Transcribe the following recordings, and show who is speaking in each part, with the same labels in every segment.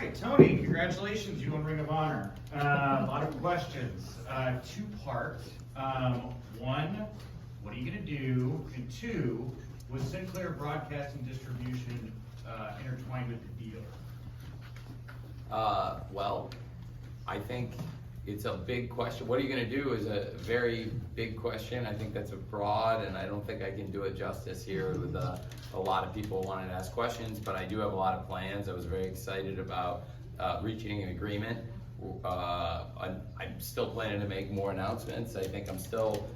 Speaker 1: right, Tony, congratulations, you won Ring of Honor. A lot of questions. Two-part. One, what are you going to do? And two, was Sinclair Broadcasting Distribution intertwined with the deal?
Speaker 2: Well, I think it's a big question. What are you going to do is a very big question. I think that's a broad, and I don't think I can do it justice here with a lot of people wanting to ask questions, but I do have a lot of plans. I was very excited about reaching an agreement. I'm still planning to make more announcements. I think I'm still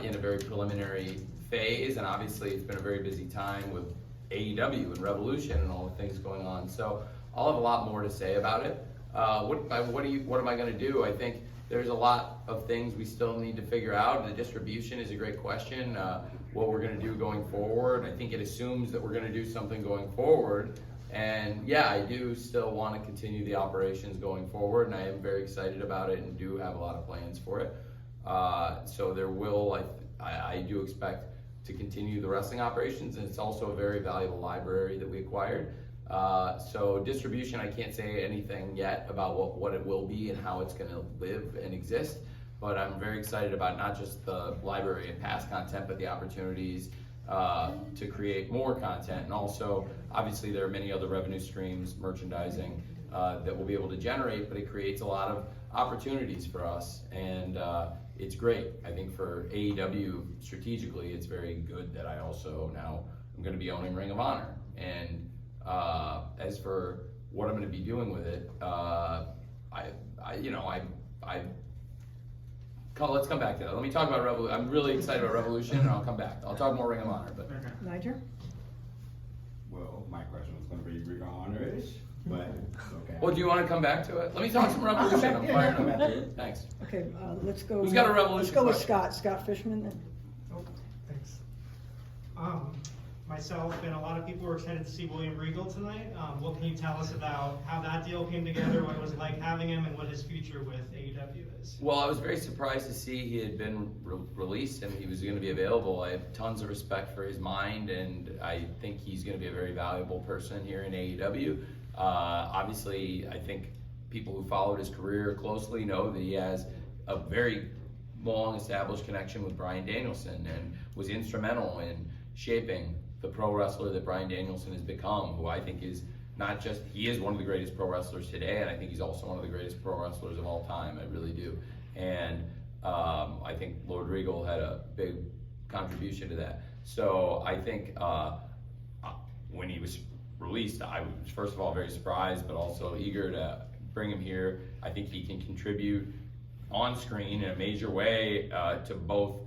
Speaker 2: in a very preliminary phase, and obviously it's been a very busy time with AEW and Revolution and all the things going on. So I'll have a lot more to say about it. What am I going to do? I think there's a lot of things we still need to figure out. The distribution is a great question. What we're going to do going forward. I think it assumes that we're going to do something going forward. And yeah, I do still want to continue the operations going forward, and I am very excited about it and do have a lot of plans for it. So there will, I do expect to continue the wrestling operations, and it's also a very valuable library that we acquired. So distribution, I can't say anything yet about what it will be and how it's going to live and exist, but I'm very excited about not just the library and past content, but the opportunities to create more content. And also, obviously, there are many other revenue streams, merchandising, that we'll be able to generate, but it creates a lot of opportunities for us, and it's great. I think for AEW, strategically, it's very good that I also now am going to be owning Ring of Honor. And as for what I'm going to be doing with it, let's come back to that. Let me talk about Revolution. I'm really excited about Revolution, and I'll come back. I'll talk more Ring of Honor. But
Speaker 3: Nigel?
Speaker 4: Well, my question was going to be Ring of Honor-ish, but okay.
Speaker 2: Well, do you want to come back to it? Let me talk some Revolution. I'm fired up. Thanks.
Speaker 3: Okay, let's go.
Speaker 2: Who's got a Revolution
Speaker 3: Let's go with
Speaker 2: question?
Speaker 3: Scott Fishman then.
Speaker 5: Oh, thanks. Myself and a lot of people were excited to see William Regal tonight. What can you tell us about how that deal came together, what it was like having him, and what his future with AEW is?
Speaker 2: Well, I was very surprised to see he had been released and he was going to be available. I have tons of respect for his mind, and I think he's going to be a very valuable person here in AEW. Obviously, I think people who followed his career closely know that he has a very long established connection with Bryan Danielson and was instrumental in shaping the pro wrestler that Bryan Danielson has become, who I think is not just, he is one of the greatest pro wrestlers today, and I think he's also one of the greatest pro wrestlers of all time. I really do. And I think Lord Regal had a big contribution to that. So I think when he was released, I was first of all very surprised, but also eager to bring him here. I think he can contribute on screen in a major way to both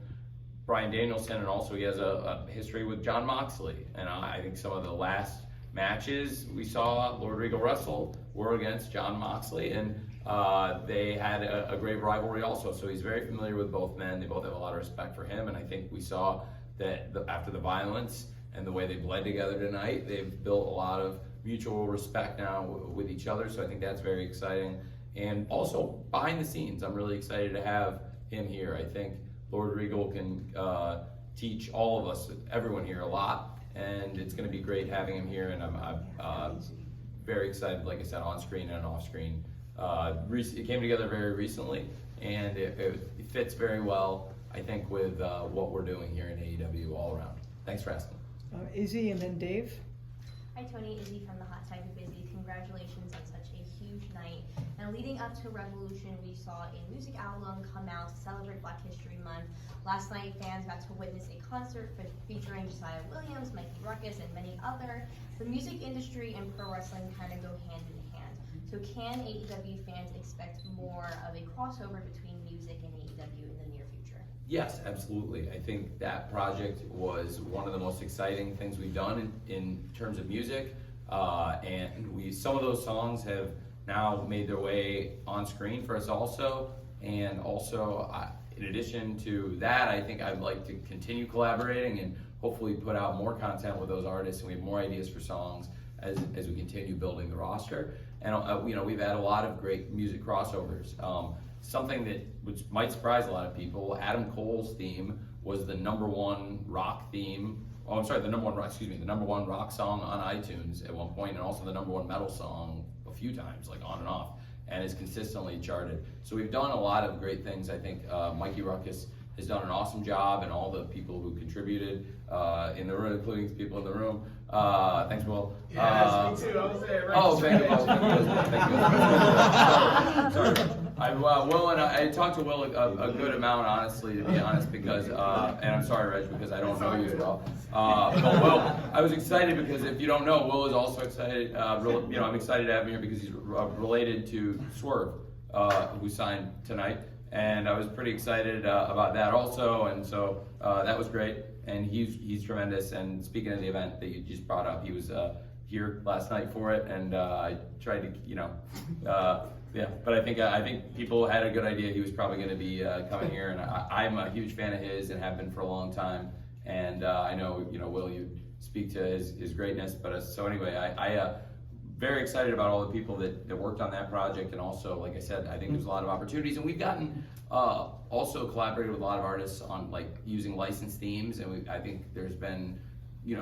Speaker 2: Bryan Danielson, and also he has a history with Jon Moxley. And I think some of the last matches we saw Lord Regal wrestle were against Jon Moxley, and they had a great rivalry also. So he's very familiar with both men. They both have a lot of respect for him, and I think we saw that after the violence and the way they bled together tonight, they've built a lot of mutual respect now with each other. So I think that's very exciting. And also behind the scenes, I'm really excited to have him here. I think Lord Regal can teach all of us, everyone here, a lot, and it's going to be great having him here. And I'm very excited, like I said, on screen and off screen. It came together very recently, and it fits very well, I think, with what we're doing here in AEW all around. Thanks for asking.
Speaker 3: Izzy and then Dave.
Speaker 6: Hi Tony, Izzy from the Hot Side of Busy. Congratulations on such a huge night. And leading up to Revolution, we saw a music album come out to celebrate Black History Month. Last night, fans got to witness a concert featuring Josiah Williams, Mikey Ruckus, and many other. The music industry and pro wrestling kind of go hand in hand. So can AEW fans expect more of a crossover between music and AEW in the near future?
Speaker 2: Yes, absolutely. I think that project was one of the most exciting things we've done in terms of music. And some of those songs have now made their way on screen for us also. And also, in addition to that, I think I'd like to continue collaborating and hopefully put out more content with those artists, and we have more ideas for songs as we continue building the roster. And we've had a lot of great music crossovers. Something which might surprise a lot of people, Adam Cole's theme was the number one rock theme. The number one rock song on iTunes at one point, and also the number one metal song a few times, like on and off, and is consistently charted. So we've done a lot of great things. I think Mikey Ruckus has done an awesome job, and all the people who contributed in the room, including the people in the room. Thanks, Will.
Speaker 1: Yes, me too. I was there. Right.
Speaker 2: Oh, thank you. Sorry. Will and I talked to Will a good amount, honestly, to be honest, because, and I'm sorry, Reg, because I don't know you as well. But Will, I was excited because if you don't know, Will is also excited. I'm excited to have him here because he's related to Swerve, who signed tonight. And I was pretty excited about that also, and so that was great. And he's tremendous. And speaking of the event that you just brought up, he was here last night for it, and I tried to, yeah. But I think people had a good idea he was probably going to be coming here, and I'm a huge fan of his and have been for a long time. And I know Will, you speak to his greatness. But so anyway, I very excited about all the people that worked on that project, and also, like I said, I think there's a lot of opportunities, and we've gotten also collaborated with a lot of artists on like using licensed themes, and I think there's been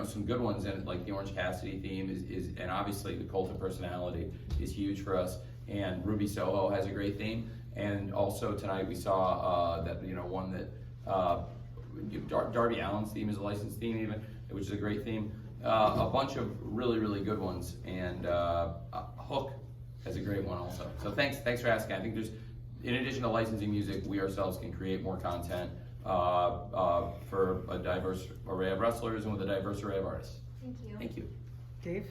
Speaker 2: some good ones, and like the Orange Cassidy theme is and obviously the Cult of Personality is huge for us, and Ruby Soho has a great theme, and also tonight we saw that one that Darby Allin's theme is a licensed theme even, which is a great theme. A bunch of really good ones, and Hook has a great one also. So thanks for asking. I think there's, in addition to licensing music, we ourselves can create more content for a diverse array of wrestlers and with a diverse array of artists.
Speaker 6: Thank you.
Speaker 2: Thank you.
Speaker 3: Dave?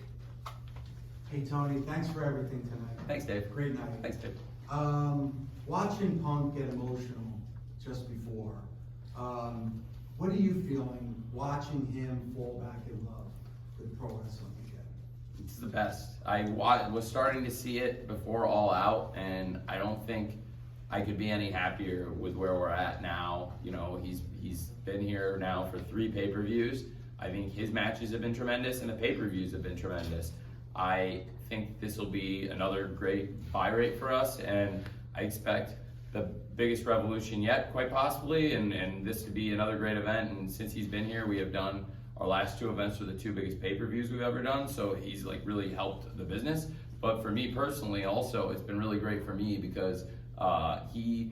Speaker 7: Hey Tony, thanks for everything tonight.
Speaker 2: Thanks, Dave.
Speaker 7: Great night.
Speaker 2: Thanks, Dave.
Speaker 7: Watching Punk get emotional just before, what are you feeling watching him fall back in love with pro wrestling again?
Speaker 2: It's the best. I was starting to see it before All Out, and I don't think I could be any happier with where we're at now. He's been here now for 3 pay-per-views. I think his matches have been tremendous, and the pay-per-views have been tremendous. I think this will be another great buy rate for us, and I expect the biggest revolution yet, quite possibly, and this to be another great event. And since he's been here, we have done our last 2 events were the 2 biggest pay-per-views we've ever done, so he's like really helped the business. But for me personally also, it's been really great for me because he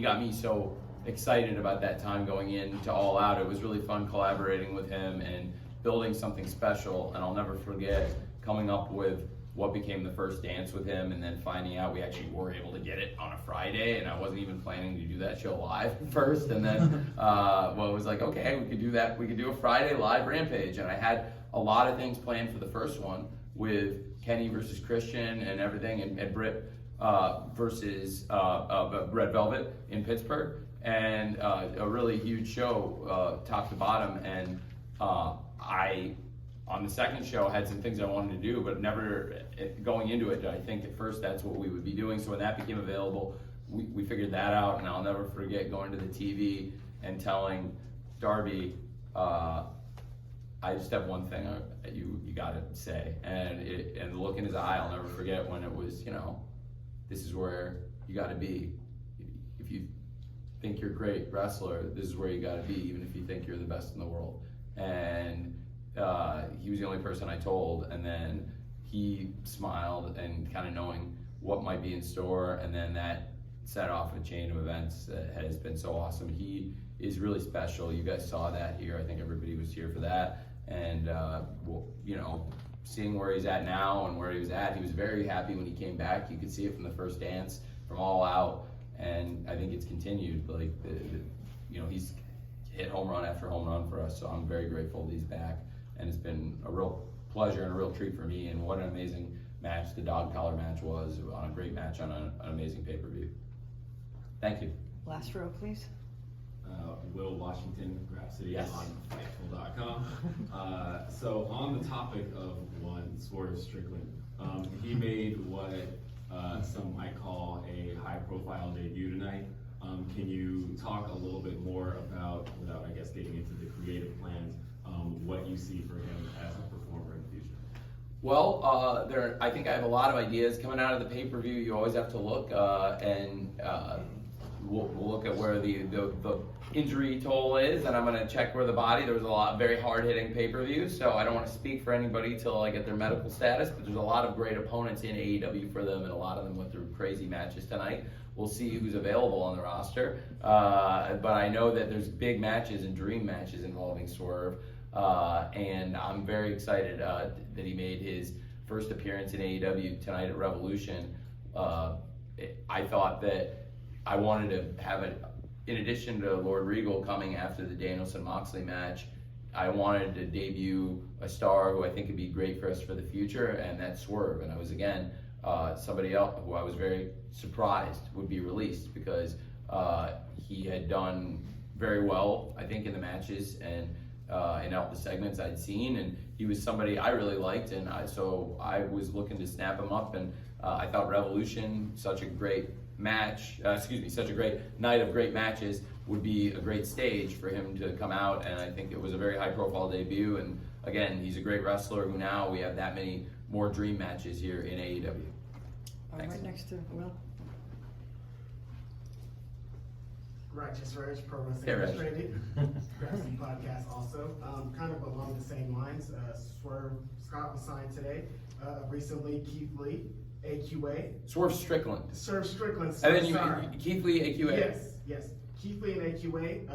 Speaker 2: got me so excited about that time going into All Out. It was really fun collaborating with him and building something special, and I'll never forget coming up with what became the first dance with him, and then finding out we actually were able to get it on a Friday, and I wasn't even planning to do that show live first, and then it was like, okay, we could do that. We could do a Friday live Rampage, and I had a lot of things planned for the first one with Kenny versus Christian and everything, and Britt versus Red Velvet in Pittsburgh, and a really huge show, top to bottom, and on the second show, I had some things I wanted to do, but never going into it, I think at first that's what we would be doing. So when that became available, we figured that out, and I'll never forget going to the TV and telling Darby, I just have one thing you got to say, and the look in his eye, I'll never forget when it was, this is where you got to be. If you think you're a great wrestler, this is where you got to be, even if you think you're the best in the world. And he was the only person I told, and then he smiled, and kind of knowing what might be in store, and then that set off a chain of events that has been so awesome. He is really special. You guys saw that here. I think everybody was here for that, and seeing where he's at now and where he was at, he was very happy when he came back. You could see it from the first dance, from All Out, and I think it's continued. Like he's hit home run after home run for us, so I'm very grateful that he's back. And it's been a real pleasure and a real treat for me, and what an amazing match the dog collar match was, on a great match on an amazing pay-per-view. Thank you.
Speaker 3: Last row, please.
Speaker 8: Will Washington, Graph City
Speaker 2: Yes.
Speaker 8: on Fightful.com. So on the topic of one, Swerve Strickland, he made what some might call a high-profile debut tonight. Can you talk a little bit more about, without I guess getting into the creative plans, what you see for him as a performer in the future?
Speaker 2: Well, I think I have a lot of ideas coming out of the pay-per-view. You always have to look, and we'll look at where the injury toll is, and I'm going to check where the body. There was a lot of very hard-hitting pay-per-view, so I don't want to speak for anybody till I get their medical status, but there's a lot of great opponents in AEW for them, and a lot of them went through crazy matches tonight. We'll see who's available on the roster, but I know that there's big matches and dream matches involving Swerve, and I'm very excited that he made his first appearance in AEW tonight at Revolution. I thought that I wanted to have it, in addition to Lord Regal coming after the Danielson-Moxley match, I wanted to debut a star who I think could be great for us for the future, and that's Swerve. And I was, again, somebody else who I was very surprised would be released, because he had done very well, I think, in the matches and in all the segments I'd seen, and he was somebody I really liked, and so I was looking to snap him up, and I thought Revolution, such a great match, such a great night of great matches, would be a great stage for him to come out, and I think it was a very high-profile debut, and again, he's a great wrestler who now we have that many more dream matches here in AEW. Thanks.
Speaker 3: Right next to Will.
Speaker 9: Righteous Reg, Pro Wrestling
Speaker 2: Hey, Reg.
Speaker 9: Illustrated, Wrestling Podcast also. Kind of along the same lines, Swerve Scott was signed today. Recently, Keith Lee, AQA.
Speaker 2: Swerve Strickland.
Speaker 9: Swerve Strickland,
Speaker 2: And then
Speaker 9: sorry.
Speaker 2: Keith Lee, AQA.
Speaker 9: Yes. Keith Lee and AQA,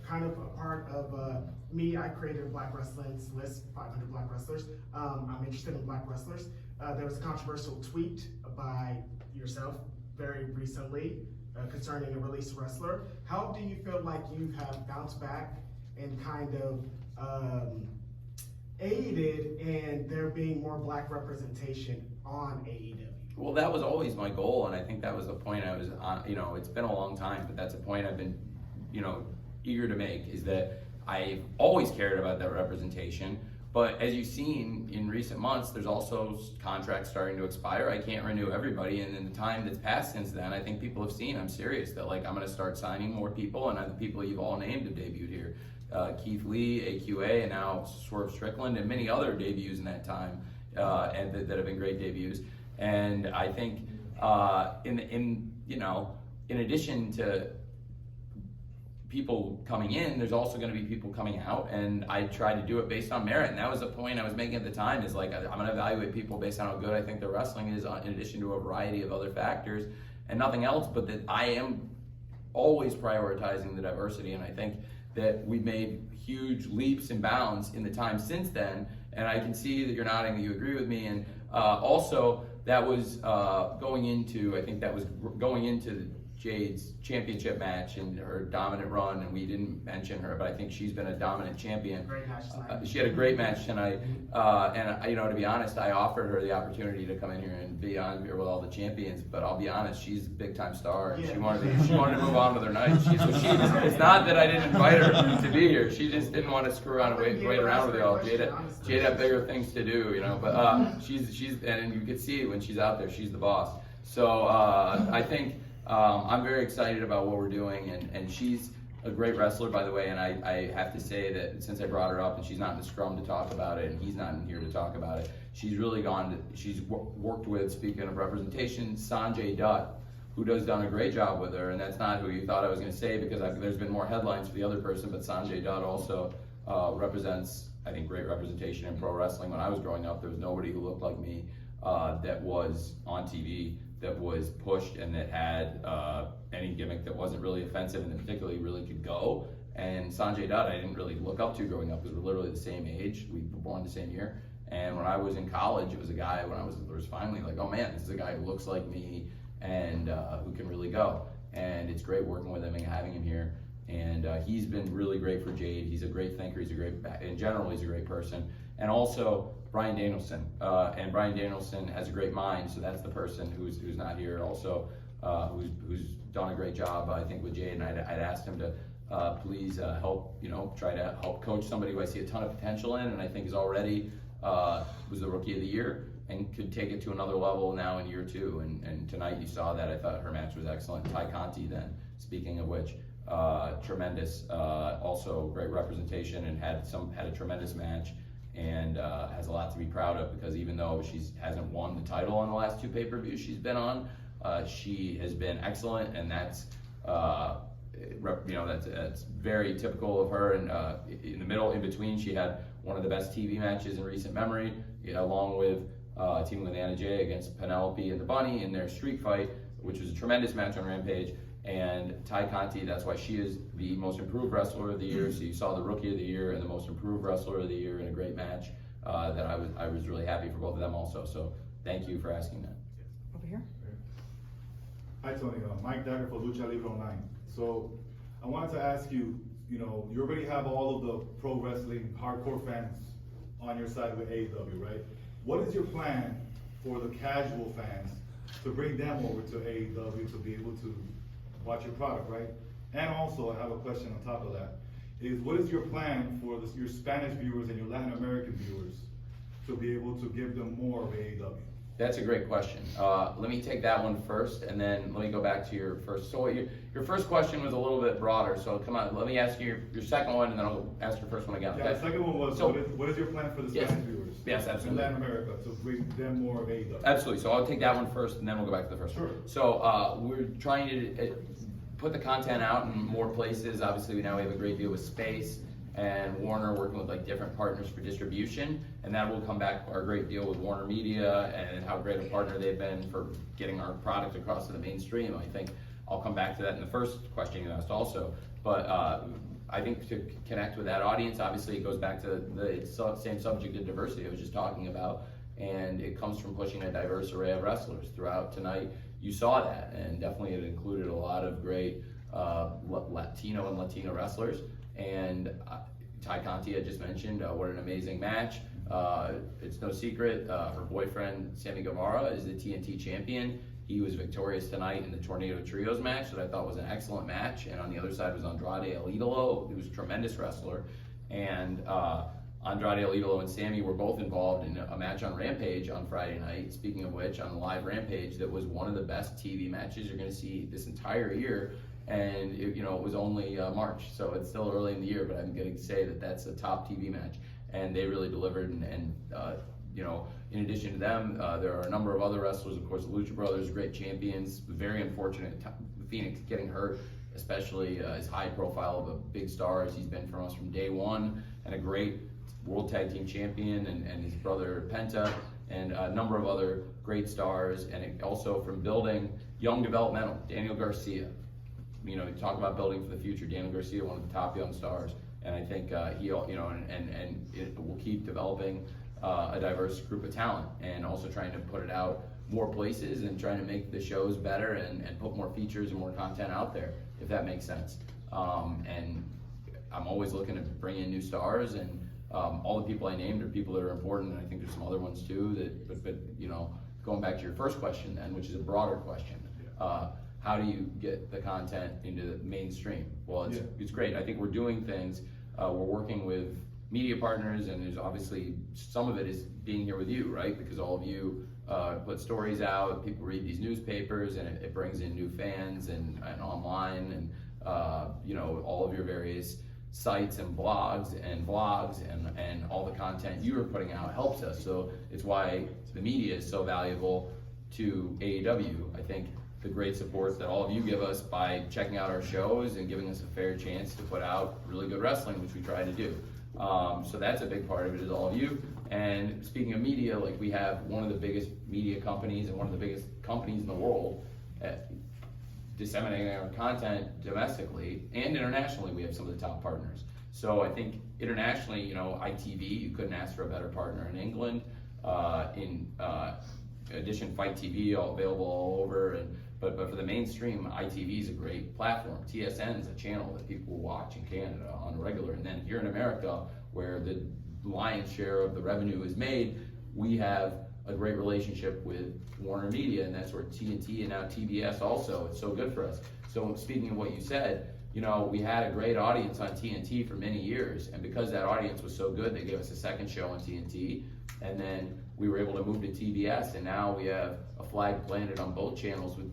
Speaker 9: kind of a part of me. I created a Black Wrestling's list, 500 Black Wrestlers. I'm interested in Black wrestlers. There was a controversial tweet by yourself very recently concerning a released wrestler. How do you feel like you have bounced back and kind of aided in there being more Black representation on AEW?
Speaker 2: Well, that was always my goal, and I think that was the point I was on. It's been a long time, but that's a point I've been, eager to make, is that I've always cared about that representation. But as you've seen in recent months, there's also contracts starting to expire. I can't renew everybody, and in the time that's passed since then, I think people have seen I'm serious, that I'm going to start signing more people, and the people you've all named have debuted here. Keith Lee, AQA, and now Swerve Strickland, and many other debuts in that time, and that have been great debuts. And I think, in addition to people coming in, there's also going to be people coming out, and I tried to do it based on merit, and that was the point I was making at the time, is I'm going to evaluate people based on how good I think their wrestling is, in addition to a variety of other factors, and nothing else, but that I am always prioritizing the diversity, and I think that we've made huge leaps and bounds in the time since then, and I can see that you're nodding, that you agree with me, and also that was going into Jade's championship match and her dominant run, and we didn't mention her, but I think she's been a dominant champion.
Speaker 9: Great match tonight.
Speaker 2: She had a great match tonight, and to be honest, I offered her the opportunity to come in here and be on here with all the champions, but I'll be honest, she's a big time star, and she wanted to move on with her night. It's not that I didn't invite her to be here, she just didn't want to screw around and wait around with y'all. Jade had bigger things to do, but she's and you can see when she's out there, she's the boss. So I think I'm very excited about what we're doing, and she's a great wrestler, by the way, and I have to say that since I brought her up, and she's not in the Scrum to talk about it, and he's not in here to talk about it, she's really she's worked with, speaking of representation, Sanjay Dutt, who has done a great job with her, and that's not who you thought I was going to say, because there's been more headlines for the other person, but Sanjay Dutt also represents, I think, great representation in pro wrestling. When I was growing up, there was nobody who looked like me that was on TV, that was pushed, and that had any gimmick that wasn't really offensive and that particularly really could go. And Sanjay Dutt, I didn't really look up to growing up, because we're literally the same age. We were born the same year. And when I was in college, it was a guy, when I was finally like, oh man, this is a guy who looks like me and who can really go. And it's great working with him and having him here. And he's been really great for Jade. He's a great thinker. In general, he's a great person. And also Bryan Danielson. And Bryan Danielson has a great mind, so that's the person who's not here also, who's done a great job, I think, with Jade. And I'd asked him to please help, try to help coach somebody who I see a ton of potential in, and I think is already was the Rookie of the Year and could take it to another level now in year 2. And tonight you saw that. I thought her match was excellent. Ty Conti then, speaking of which, tremendous, also great representation, and had a tremendous match, and has a lot to be proud of, because even though she hasn't won the title on the last 2 pay-per-views she's been on, she has been excellent, and that's that's very typical of her. And in the middle, in between, she had one of the best TV matches in recent memory, along with Team Lana J against Penelope and the Bunny in their street fight, which was a tremendous match on Rampage. And Ty Conti, that's why she is the most improved wrestler of the year. So you saw the Rookie of the Year and the most improved wrestler of the year in a great match. That I was really happy for both of them also. So thank you for asking that.
Speaker 3: Over here.
Speaker 10: Hi Tony, Mike Dagger for Lucha Libre Online. So I wanted to ask you, you already have all of the pro wrestling hardcore fans on your side with AEW, right? What is your plan for the casual fans to bring them over to AEW to be able to watch your product, right? And also, I have a question on top of that, is what is your plan for your Spanish viewers and your Latin American viewers to be able to give them more of AEW?
Speaker 2: That's a great question. Let me take that one first, and then let me go back to your first. So your first question was a little bit broader, so come on, let me ask you your second one, and then I'll ask your first one again.
Speaker 10: Yeah,
Speaker 2: Okay?
Speaker 10: the second one was,
Speaker 2: So,
Speaker 10: what is your plan for the
Speaker 2: yes.
Speaker 10: Spanish viewers?
Speaker 2: Yes, absolutely.
Speaker 10: In Latin America, to bring them more of AEW?
Speaker 2: Absolutely. So I'll take that one first, and then we'll go back to the first one.
Speaker 10: Sure.
Speaker 2: So we're trying to put the content out in more places. Obviously, now we have a great deal with Space and Warner working with like different partners for distribution, and that will come back our great deal with Warner Media and how great a partner they've been for getting our product across to the mainstream. I think I'll come back to that in the first question you asked also, but I think to connect with that audience, obviously it goes back to the same subject of diversity I was just talking about, and it comes from pushing a diverse array of wrestlers. Throughout tonight, you saw that, and definitely it included a lot of great Latino and Latino wrestlers. And Ty Conti, I just mentioned, what an amazing match. It's no secret, her boyfriend, Sammy Guevara, is the TNT champion. He was victorious tonight in the Tornado Trios match that I thought was an excellent match. And on the other side was Andrade El Idolo, who was a tremendous wrestler. And Andrade El Idolo and Sammy were both involved in a match on Rampage on Friday night. Speaking of which, on the live Rampage, that was one of the best TV matches you're going to see this entire year. And it was only March, so it's still early in the year, but I'm going to say that that's a top TV match, and they really delivered. And in addition to them, there are a number of other wrestlers, of course, the Lucha Brothers, great champions. Very unfortunate Phoenix getting hurt, especially as high profile of a big star as he's been from us from day one, and a great World Tag Team Champion, and his brother Penta, and a number of other great stars, and it also from building young developmental, Daniel Garcia. You talk about building for the future. Daniel Garcia, one of the top young stars, and I think he, and it will keep developing a diverse group of talent, and also trying to put it out more places and trying to make the shows better and put more features and more content out there, if that makes sense. And I'm always looking to bring in new stars, and all the people I named are people that are important, and I think there's some other ones too. But going back to your first question then, which is a broader question. How do you get the content into the mainstream? Well, it's great. I think we're doing things. We're working with media partners, and there's obviously some of it is being here with you, right? Because all of you put stories out, people read these newspapers, and it brings in new fans and online, and all of your various sites and blogs and vlogs and all the content you are putting out helps us. So it's why the media is so valuable to AEW. I think the great support that all of you give us by checking out our shows and giving us a fair chance to put out really good wrestling, which we try to do. So that's a big part of it, is all of you. And speaking of media, like, we have one of the biggest media companies and one of the biggest companies in the world at disseminating our content domestically and internationally. We have some of the top partners. So I think internationally, ITV, you couldn't ask for a better partner in England. In addition, Fight TV, all available all over. But for the mainstream, ITV is a great platform. TSN is a channel that people watch in Canada on a regular. And then here in America, where the lion's share of the revenue is made, we have a great relationship with Warner Media, and that's where TNT and now TBS also, it's so good for us. So speaking of what you said, we had a great audience on TNT for many years, and because that audience was so good, they gave us a second show on TNT, and then we were able to move to TBS, and now we have a flag planted on both channels with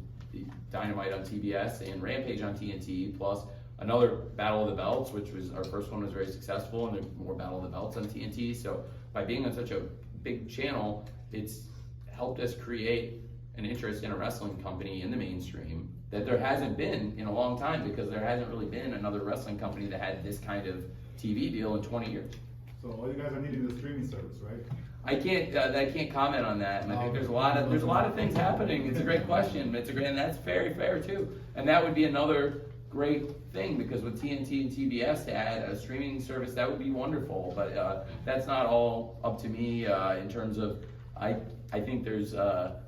Speaker 2: Dynamite on TBS and Rampage on TNT, plus another Battle of the Belts, which was, our first one was very successful, and there's more Battle of the Belts on TNT. So by being on such a big channel, it's helped us create an interest in a wrestling company in the mainstream that there hasn't been in a long time, because there hasn't really been another wrestling company that had this kind of TV deal in 20 years.
Speaker 10: So all you guys are needing is a streaming service, right?
Speaker 2: I can't comment on that, and I think there's a lot of things happening. It's a great question. And that's very fair too. And that would be another great thing, because with TNT and TBS to add a streaming service, that would be wonderful. But that's not all up to me in terms of I think there's a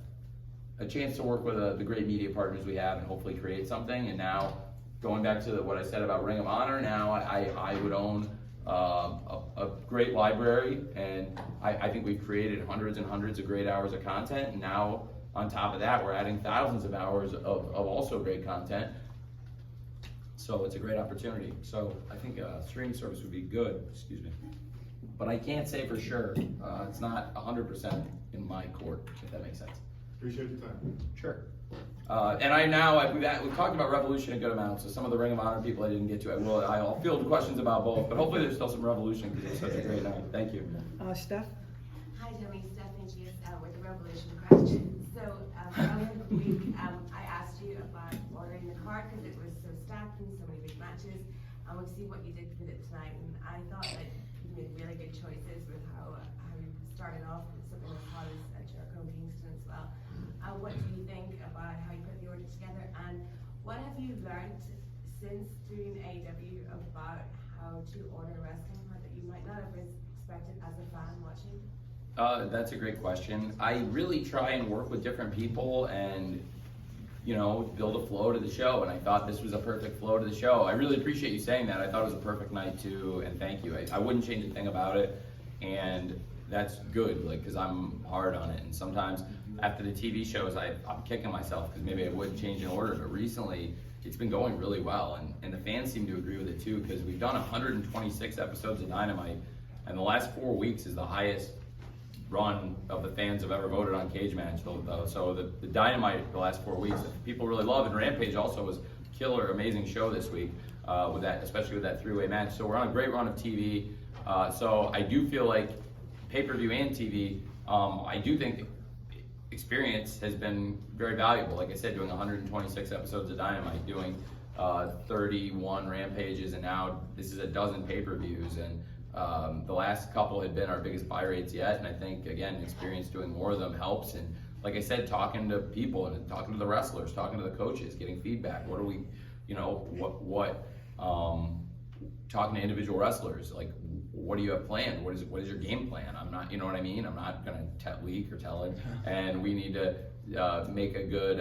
Speaker 2: chance to work with the great media partners we have and hopefully create something. And now going back to what I said about Ring of Honor, now I would own a great library, and I think we've created hundreds and hundreds of great hours of content, and now on top of that we're adding thousands of hours of also great content, so it's a great opportunity. So I think a streaming service would be good, but I can't say for sure. It's not 100% in my court, if that makes sense.
Speaker 10: Appreciate your time.
Speaker 2: Sure. And we've talked about Revolution a good amount, so some of the Ring of Honor people I didn't get to, I'll field questions about both, but hopefully there's still some Revolution, because it's such a great night. Thank you.
Speaker 3: Steph?
Speaker 11: Hi, Tony. Stephanie Gies with the Revolution question. So earlier in the week, I asked you about ordering the card because it was so stacked and so many big matches. I want to see what you did with it tonight, and I thought that you made really good choices with how you started off with something as hot as Jericho and Kingston as well. What do you think about how you put the order together, and what have you learned since doing AEW about how to order a wrestling card that you might not have expected as a fan watching?
Speaker 2: That's a great question. I really try and work with different people and, build a flow to the show, and I thought this was a perfect flow to the show. I really appreciate you saying that. I thought it was a perfect night too, and thank you. I wouldn't change a thing about it, and that's good, because I'm hard on it, and sometimes after the TV shows, I'm kicking myself because maybe I wouldn't change an order, but recently it's been going really well, and the fans seem to agree with it too, because we've done 126 episodes of Dynamite, and the last 4 weeks is the highest run of the fans have ever voted on Cage Match. So the Dynamite the last 4 weeks, people really love, and Rampage also was killer, amazing show this week with that, especially with that three-way match. So we're on a great run of TV. So I do feel like pay-per-view and TV, I do think experience has been very valuable. Like I said, doing 126 episodes of Dynamite, doing 31 Rampages, and now this is a dozen pay-per-views, and the last couple had been our biggest buy rates yet, and I think, again, experience doing more of them helps. And like I said, talking to people and talking to the wrestlers, talking to the coaches, getting feedback. What are we, talking to individual wrestlers, like, what do you have planned? What is your game plan? I'm not, you know what I mean? I'm not gonna leak or tell it. And we need to make a good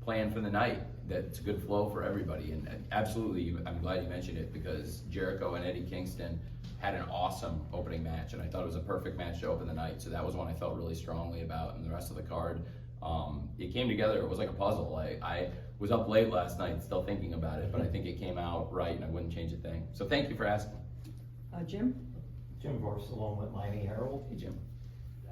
Speaker 2: plan for the night that's a good flow for everybody. And absolutely, I'm glad you mentioned it, because Jericho and Eddie Kingston had an awesome opening match, and I thought it was a perfect match to open the night. So that was one I felt really strongly about, and the rest of the card, it came together. It was like a puzzle. I was up late last night still thinking about it, but I think it came out right, and I wouldn't change a thing. So thank you for asking.
Speaker 3: Jim?
Speaker 12: Jim Barcelona with Miami Herald.
Speaker 2: Hey, Jim.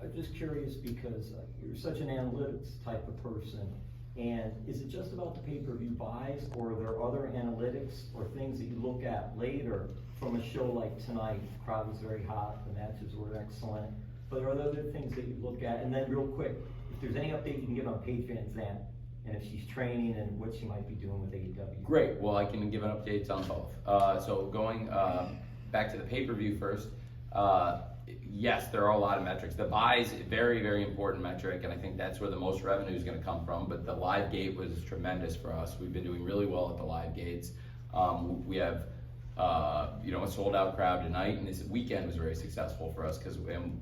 Speaker 12: I'm just curious because you're such an analytics type of person, and is it just about the pay-per-view buys, or are there other analytics or things that you look at later from a show like tonight? The crowd was very hot, the matches were excellent, but are there other things that you look at? And then real quick, if there's any update you can give on Paige VanZant, and if she's training and what she might be doing with AEW.
Speaker 2: Great, well, I can give an update on both. So going back to the pay-per-view first, yes, there are a lot of metrics. The buys, very, very important metric, and I think that's where the most revenue is going to come from. But the live gate was tremendous for us. We've been doing really well at the live gates. We have, a sold-out crowd tonight, and this weekend was very successful for us because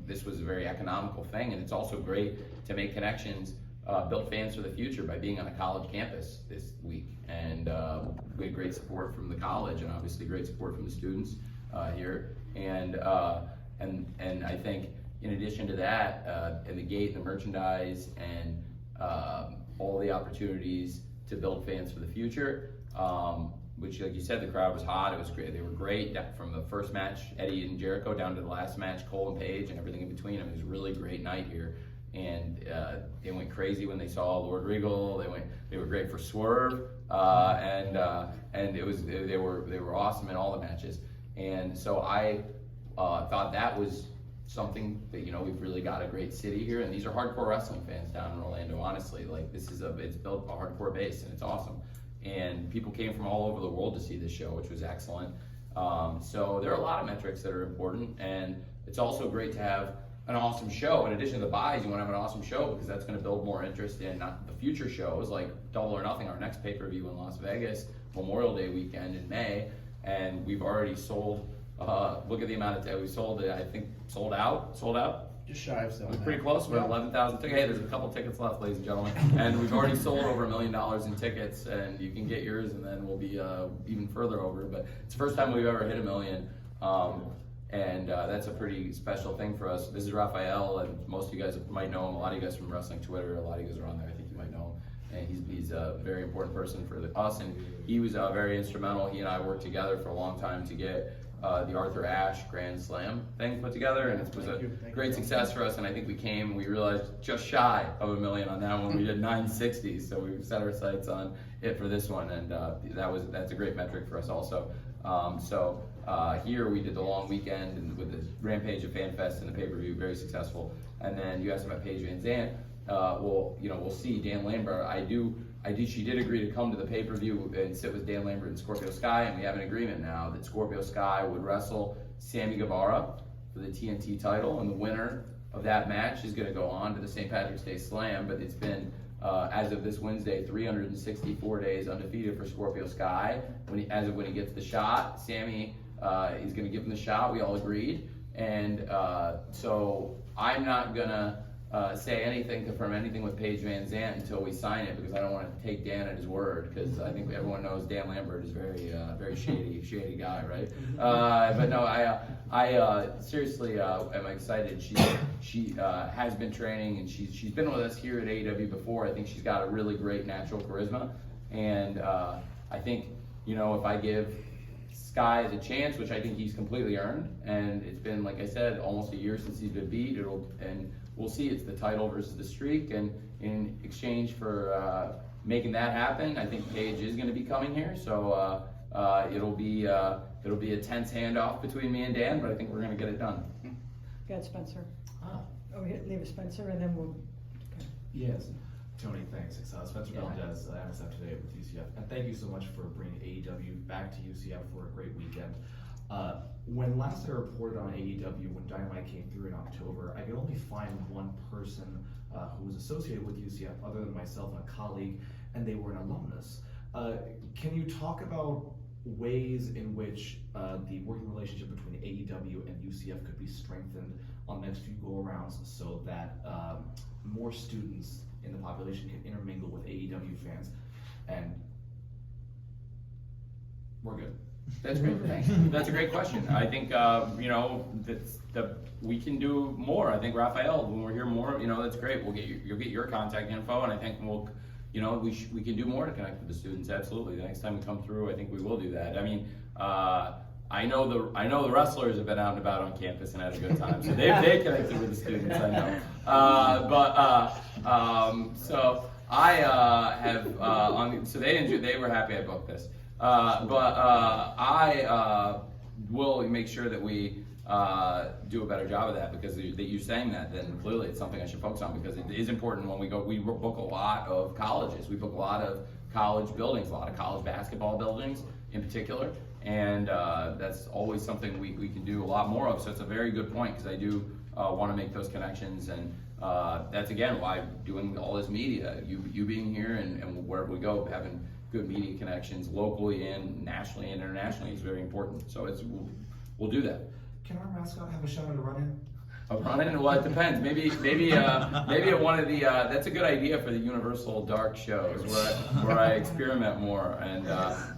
Speaker 2: this was a very economical thing, and it's also great to make connections, build fans for the future by being on a college campus this week. And we had great support from the college, and obviously great support from the students here. And I think in addition to that, in the gate, the merchandise, and all the opportunities to build fans for the future, which, like you said, the crowd was hot. It was great. They were great from the first match, Eddie and Jericho, down to the last match, Cole and Paige, and everything in between. It was a really great night here. And they went crazy when they saw Lord Regal. They were great for Swerve, and they were awesome in all the matches. And so I thought that was something that, you know, we've really got a great city here, and these are hardcore wrestling fans down in Orlando, honestly. Like, it's built a hardcore base, and it's awesome. And people came from all over the world to see this show, which was excellent. So there are a lot of metrics that are important, and it's also great to have an awesome show. In addition to the buys, you want to have an awesome show because that's going to build more interest in the future shows, like Double or Nothing, our next pay-per-view in Las Vegas, Memorial Day weekend in May, and we've already sold, look at the amount of, we sold it, I think, sold out?
Speaker 13: Just shy of selling.
Speaker 2: We're pretty close. We're at 11,000 tickets. Hey, there's a couple tickets left, ladies and gentlemen. And we've already sold over $1 million in tickets, and you can get yours, and then we'll be even further over. But it's the first time we've ever hit $1 million, and that's a pretty special thing for us. This is Raphael, and most of you guys might know him. A lot of you guys from Wrestling Twitter, a lot of you guys are on there. I think you might know him. And he's a very important person for us, and he was very instrumental. He and I worked together for a long time to get the Arthur Ashe Grand Slam thing put together, and it was a great success for us. And I think we realized just shy of $1 million on that one. We did 960, so we set our sights on it for this one, and that's a great metric for us also. Here we did the long weekend and with the Rampage of Fan Fest and the pay-per-view, very successful. And then you asked about Paige VanZant. We'll see Dan Lambert. She did agree to come to the pay-per-view and sit with Dan Lambert and Scorpio Sky, and we have an agreement now that Scorpio Sky would wrestle Sammy Guevara for the TNT title, and the winner of that match is going to go on to the St. Patrick's Day Slam. But it's been, as of this Wednesday, 364 days undefeated for Scorpio Sky. As of when he gets the shot, Sammy is going to give him the shot. We all agreed, and so I'm not gonna say anything, confirm anything with Paige VanZant until we sign it, because I don't want to take Dan at his word, because I think everyone knows Dan Lambert is very shady guy, right? But no, I seriously am excited. She has been training, and she's been with us here at AEW before. I think she's got a really great natural charisma, and I think, you know, if I give Sky the chance, which I think he's completely earned, and it's been, like I said, almost a year since he's been beat, and we'll see. It's the title versus the streak, and in exchange for making that happen, I think Paige is going to be coming here. So it'll be a tense handoff between me and Dan, but I think we're going to get it done.
Speaker 3: Got Spencer. Leave it Spencer, and then we'll. Okay.
Speaker 13: Yes. Tony, thanks. It's Spencer Valdez, MSF Today with UCF. And thank you so much for bringing AEW back to UCF for a great weekend. When last I reported on AEW, when Dynamite came through in October, I could only find one person who was associated with UCF other than myself and a colleague, and they were an alumnus. Can you talk about ways in which the working relationship between AEW and UCF could be strengthened on the next few go-arounds so that more students in the population can intermingle with AEW fans? And we're good.
Speaker 2: That's great. Thanks. That's a great question. I think we can do more. I think Raphael, when we're here more, that's great. You'll get your contact info, and I think we can do more to connect with the students. Absolutely. The next time we come through, I think we will do that. I mean, I know the wrestlers have been out and about on campus and had a good time, so they connected with the students. I know. So I have so they were happy I booked this. I will make sure that we do a better job of that, because that you're saying that, then clearly it's something I should focus on, because it is important when we go. We book a lot of colleges. We book a lot of college buildings, a lot of college basketball buildings in particular, and that's always something we can do a lot more of. So it's a very good point, because I do want to make those connections, and that's again why doing all this media, you being here and wherever we go, having good media connections locally and nationally and internationally is very important. So we'll do that.
Speaker 13: Can our mascot have a shot at a run-in?
Speaker 2: A run-in? Well, it depends. Maybe at one of the. That's a good idea for the Universal Dark shows where I experiment more, and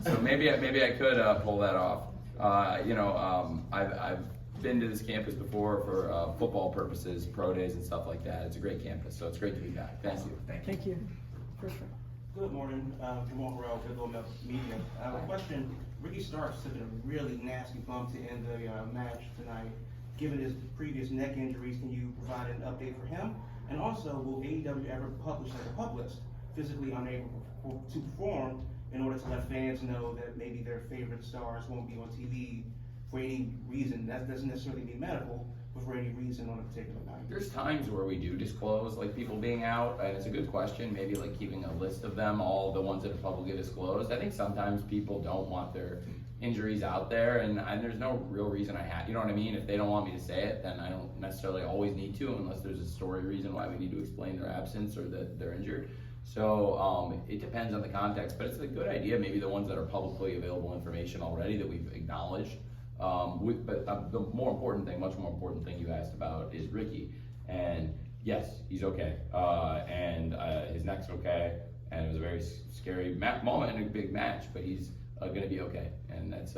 Speaker 2: so maybe I could pull that off. I've been to this campus before for football purposes, pro days and stuff like that. It's a great campus, so it's great to be back. Thank you.
Speaker 3: Thank you. First one.
Speaker 14: Good morning, Jamal Guerrero, Big Old Media. I have a question. Ricky Starks took a really nasty bump to end the match tonight. Given his previous neck injuries, can you provide an update for him? And also, will AEW ever publish like a public list, physically unable to perform, in order to let fans know that maybe their favorite stars won't be on TV for any reason? That doesn't necessarily be medical, Was there any reason on a particular night?
Speaker 2: There's times where we do disclose, like people being out, and it's a good question, maybe like keeping a list of them, all the ones that are publicly disclosed. I think sometimes people don't want their injuries out there, and there's no real reason I have, you know what I mean? If they don't want me to say it, then I don't necessarily always need to, unless there's a story reason why we need to explain their absence or that they're injured. So it depends on the context, but it's a good idea, maybe the ones that are publicly available information already that we've acknowledged. But the more important thing, much more important thing you asked about is Ricky. And yes, he's okay. And his neck's okay. And it was a very scary moment in a big match, but he's gonna be okay. And that's,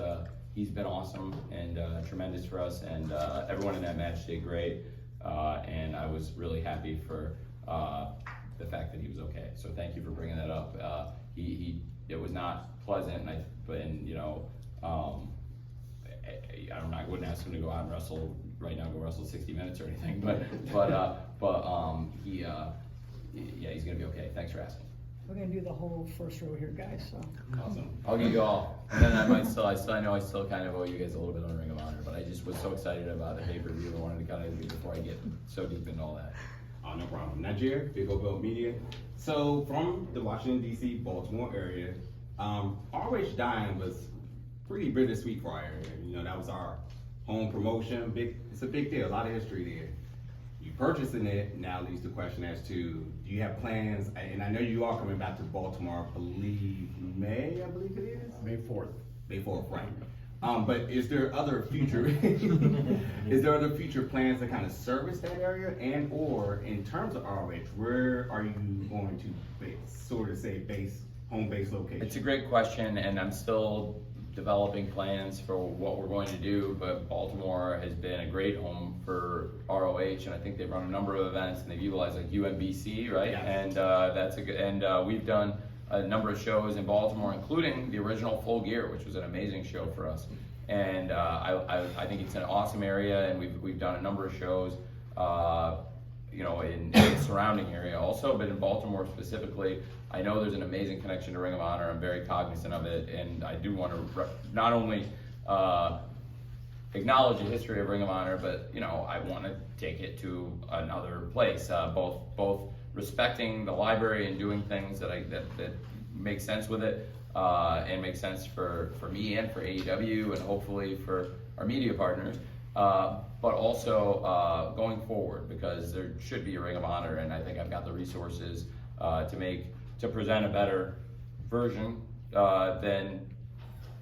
Speaker 2: he's been awesome and tremendous for us. And everyone in that match did great. And I was really happy for the fact that he was okay. So thank you for bringing that up. It was not pleasant, and you know, I wouldn't ask him to go out and wrestle right now, go wrestle 60 minutes or anything, but yeah, he's gonna be okay. Thanks for asking.
Speaker 3: We're gonna do the whole first row here, guys, so.
Speaker 2: Awesome. I'll give you all. And then I know I still kind of owe you guys a little bit on Ring of Honor, but I just was so excited about the pay-per-view. I wanted to kind of do before I get so deep into all that.
Speaker 4: Oh, no problem. Nigeria, Big O Belt Media. So from the Washington, D.C., Baltimore area, ROH Dying was pretty bittersweet for our area. You know, that was our home promotion. It's a big deal, a lot of history there. You purchasing it now leads to the question as to, do you have plans? And I know you are coming back to Baltimore, I believe May, I believe it is?
Speaker 10: May 4th.
Speaker 4: May 4th, right. But is there other future plans to kind of service that area, and or in terms of ROH, where are you going to base home base location?
Speaker 2: It's a great question, and I'm still developing plans for what we're going to do, but Baltimore has been a great home for ROH, and I think they've run a number of events, and they've utilized like UMBC, right? Yeah. And that's a good, and we've done a number of shows in Baltimore, including the original Full Gear, which was an amazing show for us. And I think it's an awesome area, and we've done a number of shows, you know, in the surrounding area also, but in Baltimore specifically, I know there's an amazing connection to Ring of Honor. I'm very cognizant of it, and I do want to not only acknowledge the history of Ring of Honor, but you know, I want to take it to another place, both respecting the library and doing things that make sense with it, and make sense for me and for AEW and hopefully for our media partners, but also going forward, because there should be a Ring of Honor, and I think I've got the resources to present a better version than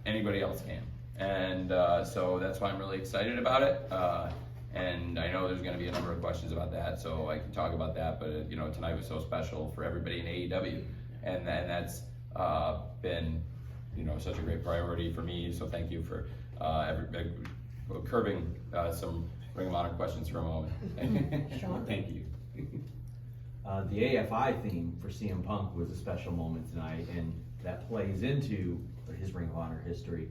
Speaker 2: anybody else can. And so that's why I'm really excited about it. And I know there's going to be a number of questions about that, so I can talk about that. But you know, tonight was so special for everybody in AEW, and that's been, you know, such a great priority for me. So thank you for curbing some Ring of Honor questions for a moment.
Speaker 3: Sean?
Speaker 4: Thank you.
Speaker 15: The AFI theme for CM Punk was a special moment tonight, and that plays into his Ring of Honor history.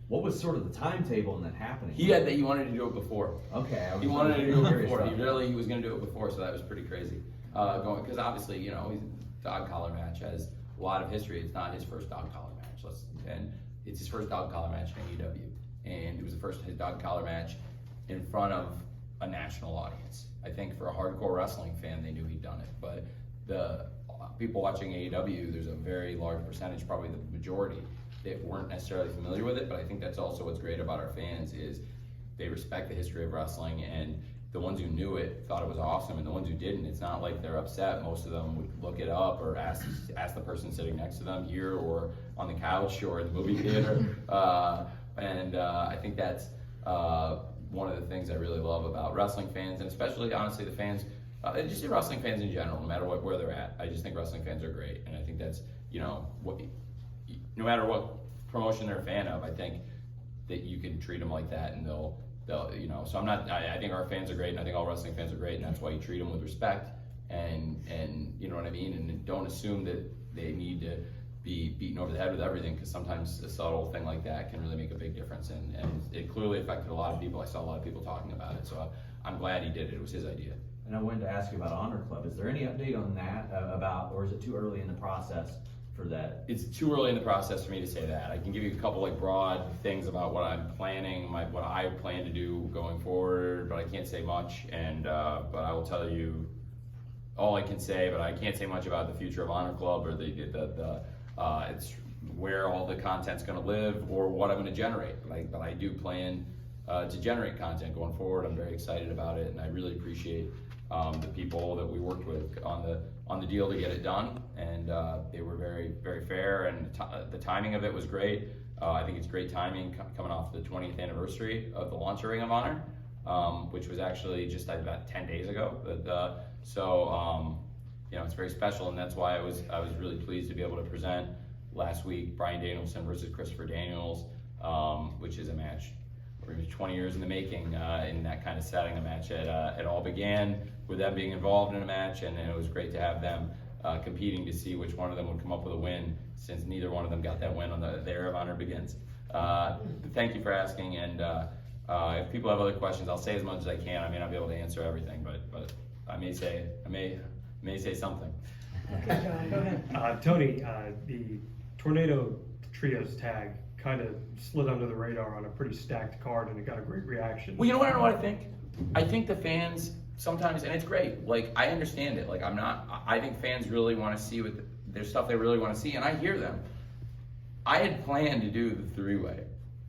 Speaker 15: What was sort of the timetable in that happening?
Speaker 2: He wanted to do it before.
Speaker 15: Okay.
Speaker 2: He wanted to do it before. He was going to do it before, so that was pretty crazy. Because obviously, you know, dog collar match has a lot of history. It's not his first dog collar match, and it's his first dog collar match in AEW, and it was his dog collar match in front of a national audience. I think for a hardcore wrestling fan, they knew he'd done it, but the people watching AEW, there's a very large percentage, probably the majority, that weren't necessarily familiar with it. But I think that's also what's great about our fans is they respect the history of wrestling, and the ones who knew it thought it was awesome, and the ones who didn't, it's not like they're upset. Most of them would look it up or ask the person sitting next to them here or on the couch or in the movie theater. And I think that's one of the things I really love about wrestling fans, and especially, honestly, the fans, just the wrestling fans in general, no matter where they're at. I just think wrestling fans are great, and I think that's, you know, no matter what promotion they're a fan of, I think that you can treat them like that, and they'll you know. So I think our fans are great, and I think all wrestling fans are great, and that's why you treat them with respect, and you know what I mean, and don't assume that they need to be beaten over the head with everything, because sometimes a subtle thing like that can really make a big difference, and it clearly affected a lot of people. I saw a lot of people talking about it, so I'm glad he did it. It was his idea.
Speaker 15: And I wanted to ask you about Honor Club. Is there any update on that or is it too early in the process for that?
Speaker 2: It's too early in the process for me to say that. I can give you a couple like broad things about what I'm planning, what I plan to do going forward, but I can't say much. And but I will tell you all I can say, but I can't say much about the future of Honor Club or it's where all the content's going to live or what I'm going to generate. But I do plan to generate content going forward. I'm very excited about it, and I really appreciate the people that we worked with on the deal to get it done, and they were very, very fair, and the timing of it was great. I think it's great timing coming off the 20th anniversary of the launch of Ring of Honor, which was actually just about 10 days ago. It's very special, and that's why I was really pleased to be able to present last week Bryan Danielson versus Christopher Daniels, which is a match. It was 20 years in the making in that kind of setting, a match. It all began with them being involved in a match, and it was great to have them competing to see which one of them would come up with a win, since neither one of them got that win on the Era of Honor Begins. Thank you for asking, and if people have other questions, I'll say as much as I can. I may not be able to answer everything, but I may say something.
Speaker 3: Okay, John, go ahead.
Speaker 16: Tony, the Tornado Trios tag kind of slid under the radar on a pretty stacked card, and it got a great reaction.
Speaker 2: Well, you know what I think? I think the fans sometimes, and it's great, like, I understand it. Like, I think fans really want to see there's stuff they really want to see, and I hear them. I had planned to do the three-way,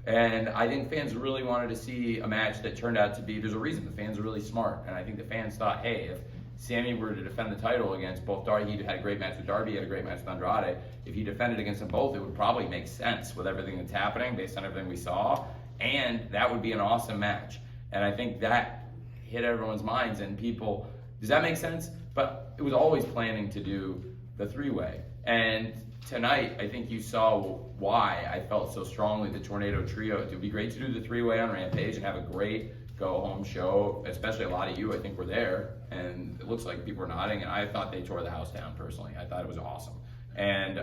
Speaker 2: and I think fans really wanted to see a match that turned out to be, there's a reason, the fans are really smart, and I think the fans thought, hey, if Sammy were to defend the title against both Darby, he had a great match with Darby, he had a great match with Andrade. If he defended against them both, it would probably make sense with everything that's happening based on everything we saw, and that would be an awesome match. And I think that hit everyone's minds, and people, does that make sense? But it was always planning to do the three-way. And tonight, I think you saw why I felt so strongly the Tornado Trio. It would be great to do the three-way on Rampage and have a great go-home show, especially a lot of you, I think, were there, and it looks like people were nodding, and I thought they tore the house down, personally. I thought it was awesome. And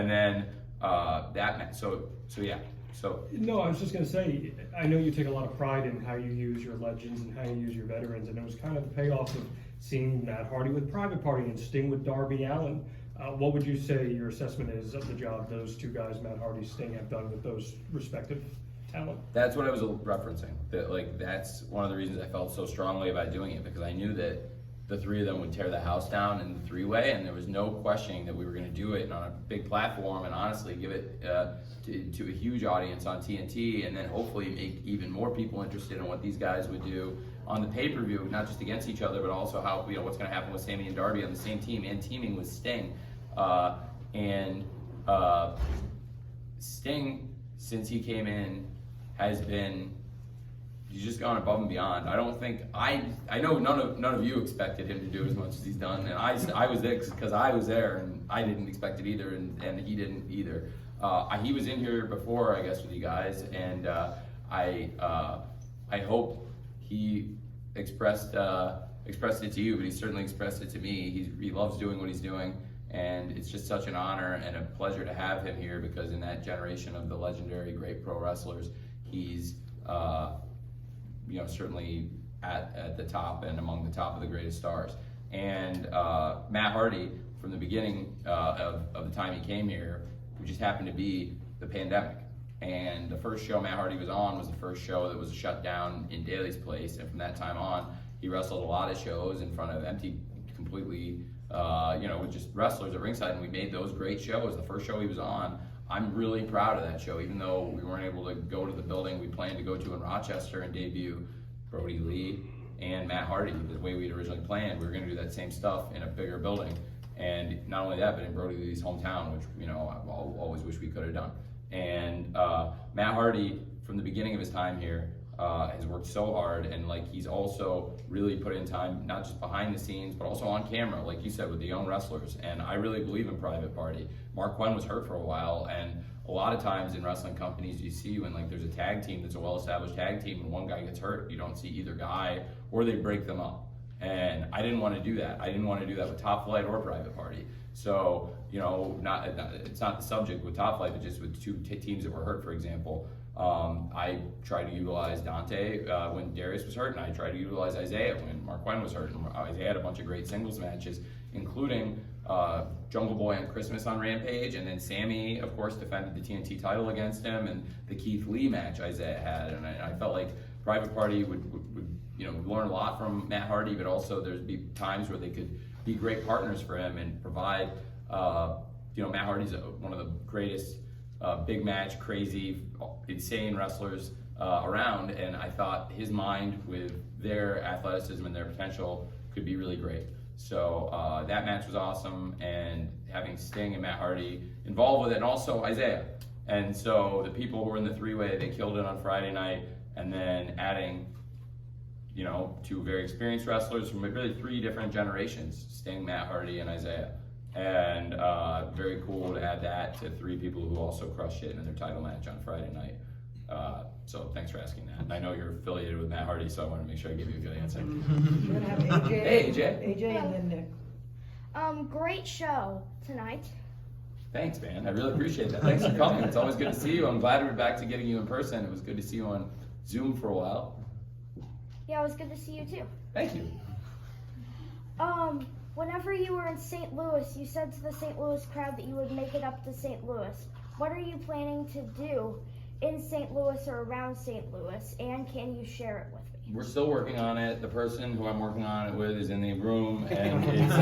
Speaker 2: then yeah.
Speaker 16: No, I was just gonna say, I know you take a lot of pride in how you use your legends and how you use your veterans, and it was kind of the payoff of seeing Matt Hardy with Private Party and Sting with Darby Allin. What would you say your assessment is of the job those two guys, Matt Hardy, Sting, have done with those respective talent?
Speaker 2: That's what I was referencing. That's one of the reasons I felt so strongly about doing it, because I knew that the three of them would tear the house down in the three-way, and there was no questioning that we were going to do it on a big platform and honestly give it to a huge audience on TNT, and then hopefully make even more people interested in what these guys would do on the pay-per-view, not just against each other, but also how, what's going to happen with Sammy and Darby on the same team and teaming with Sting. Sting, since he came in, he's just gone above and beyond. I don't think, I know none of you expected him to do as much as he's done, and I was there because I was there, and I didn't expect it either, and he didn't either. He was in here before, I guess, with you guys, and I hope he expressed it to you, but he certainly expressed it to me. He loves doing what he's doing, and it's just such an honor and a pleasure to have him here, because in that generation of the legendary great pro wrestlers, he's certainly at the top and among the top of the greatest stars. And Matt Hardy, from the beginning of the time he came here, we just happened to be the pandemic. And the first show Matt Hardy was on was the first show that was shut down in Daly's place. And from that time on, he wrestled a lot of shows in front of empty, completely, with just wrestlers at ringside. And we made those great shows. The first show he was on, I'm really proud of that show, even though we weren't able to go to the building we planned to go to in Rochester and debut Brody Lee and Matt Hardy the way we'd originally planned. We were going to do that same stuff in a bigger building. And not only that, but in Brody Lee's hometown, which, I always wish we could have done. And Matt Hardy, from the beginning of his time here, has worked so hard, and he's also really put in time, not just behind the scenes, but also on camera, like you said, with the young wrestlers. And I really believe in Private Party. Mark Quinn was hurt for a while, and a lot of times in wrestling companies, you see when there's a tag team that's a well-established tag team, and one guy gets hurt, you don't see either guy, or they break them up. And I didn't want to do that. I didn't want to do that with Top Flight or Private Party. So, it's not the subject with Top Flight, but just with two teams that were hurt, for example. I tried to utilize Dante when Darius was hurt, and I tried to utilize Isaiah when Mark Quinn was hurt. And Isaiah had a bunch of great singles matches, including Jungle Boy on Christmas on Rampage, and then Sammy, of course, defended the TNT title against him, and the Keith Lee match Isaiah had, and I felt like Private Party would learn a lot from Matt Hardy, but also there'd be times where they could be great partners for him and provide, Matt Hardy's one of the greatest big match, crazy, insane wrestlers around, and I thought his mind with their athleticism and their potential could be really great. So that match was awesome, and having Sting and Matt Hardy involved with it, and also Isaiah. And so the people who were in the three-way, they killed it on Friday night, and then adding, two very experienced wrestlers from really three different generations, Sting, Matt Hardy, and Isaiah. And very cool to add that to three people who also crushed it in their title match on Friday night. So thanks for asking that. And I know you're affiliated with Matt Hardy, so I want to make sure I give you a good answer.
Speaker 3: We're gonna have AJ.
Speaker 2: Hey, AJ.
Speaker 3: AJ and then Nick.
Speaker 17: Great show tonight.
Speaker 2: Thanks, man. I really appreciate that. Thanks for coming. It's always good to see you. I'm glad we're back to getting you in person. It was good to see you on Zoom for a while.
Speaker 17: Yeah, it was good to see you too.
Speaker 2: Thank you.
Speaker 17: Whenever you were in St. Louis, you said to the St. Louis crowd that you would make it up to St. Louis. What are you planning to do in St. Louis or around St. Louis, and can you share it with me?
Speaker 2: We're still working on it. The person who I'm working on it with is in the room, and it's,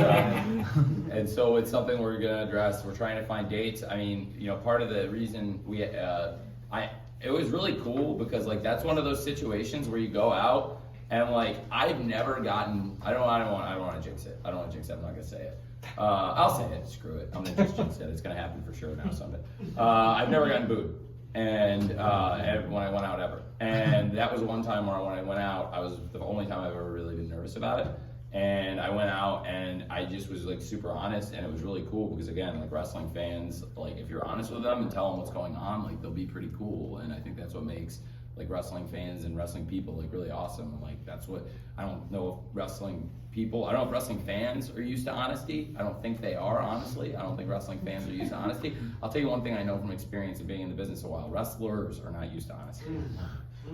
Speaker 2: and so it's something we're gonna address. We're trying to find dates. I mean, part of the reason it was really cool because that's one of those situations where you go out and I've never gotten. I don't want to jinx it. I don't want to jinx it. I'm not gonna say it. I'll say it. Screw it. I'm gonna just jinx it. It's gonna happen for sure now someday. I've never gotten booed. And when I went out ever. And that was one time where when I went out, I was the only time I've ever really been nervous about it. And I went out and I just was super honest, and it was really cool because again, wrestling fans, if you're honest with them and tell them what's going on, they'll be pretty cool. And I think that's what makes wrestling fans and wrestling people really awesome. And that's what, I don't know if wrestling people, I don't know if wrestling fans are used to honesty. I don't think they are, honestly. I don't think wrestling fans are used to honesty. I'll tell you one thing I know from experience of being in the business a while. Wrestlers are not used to honesty.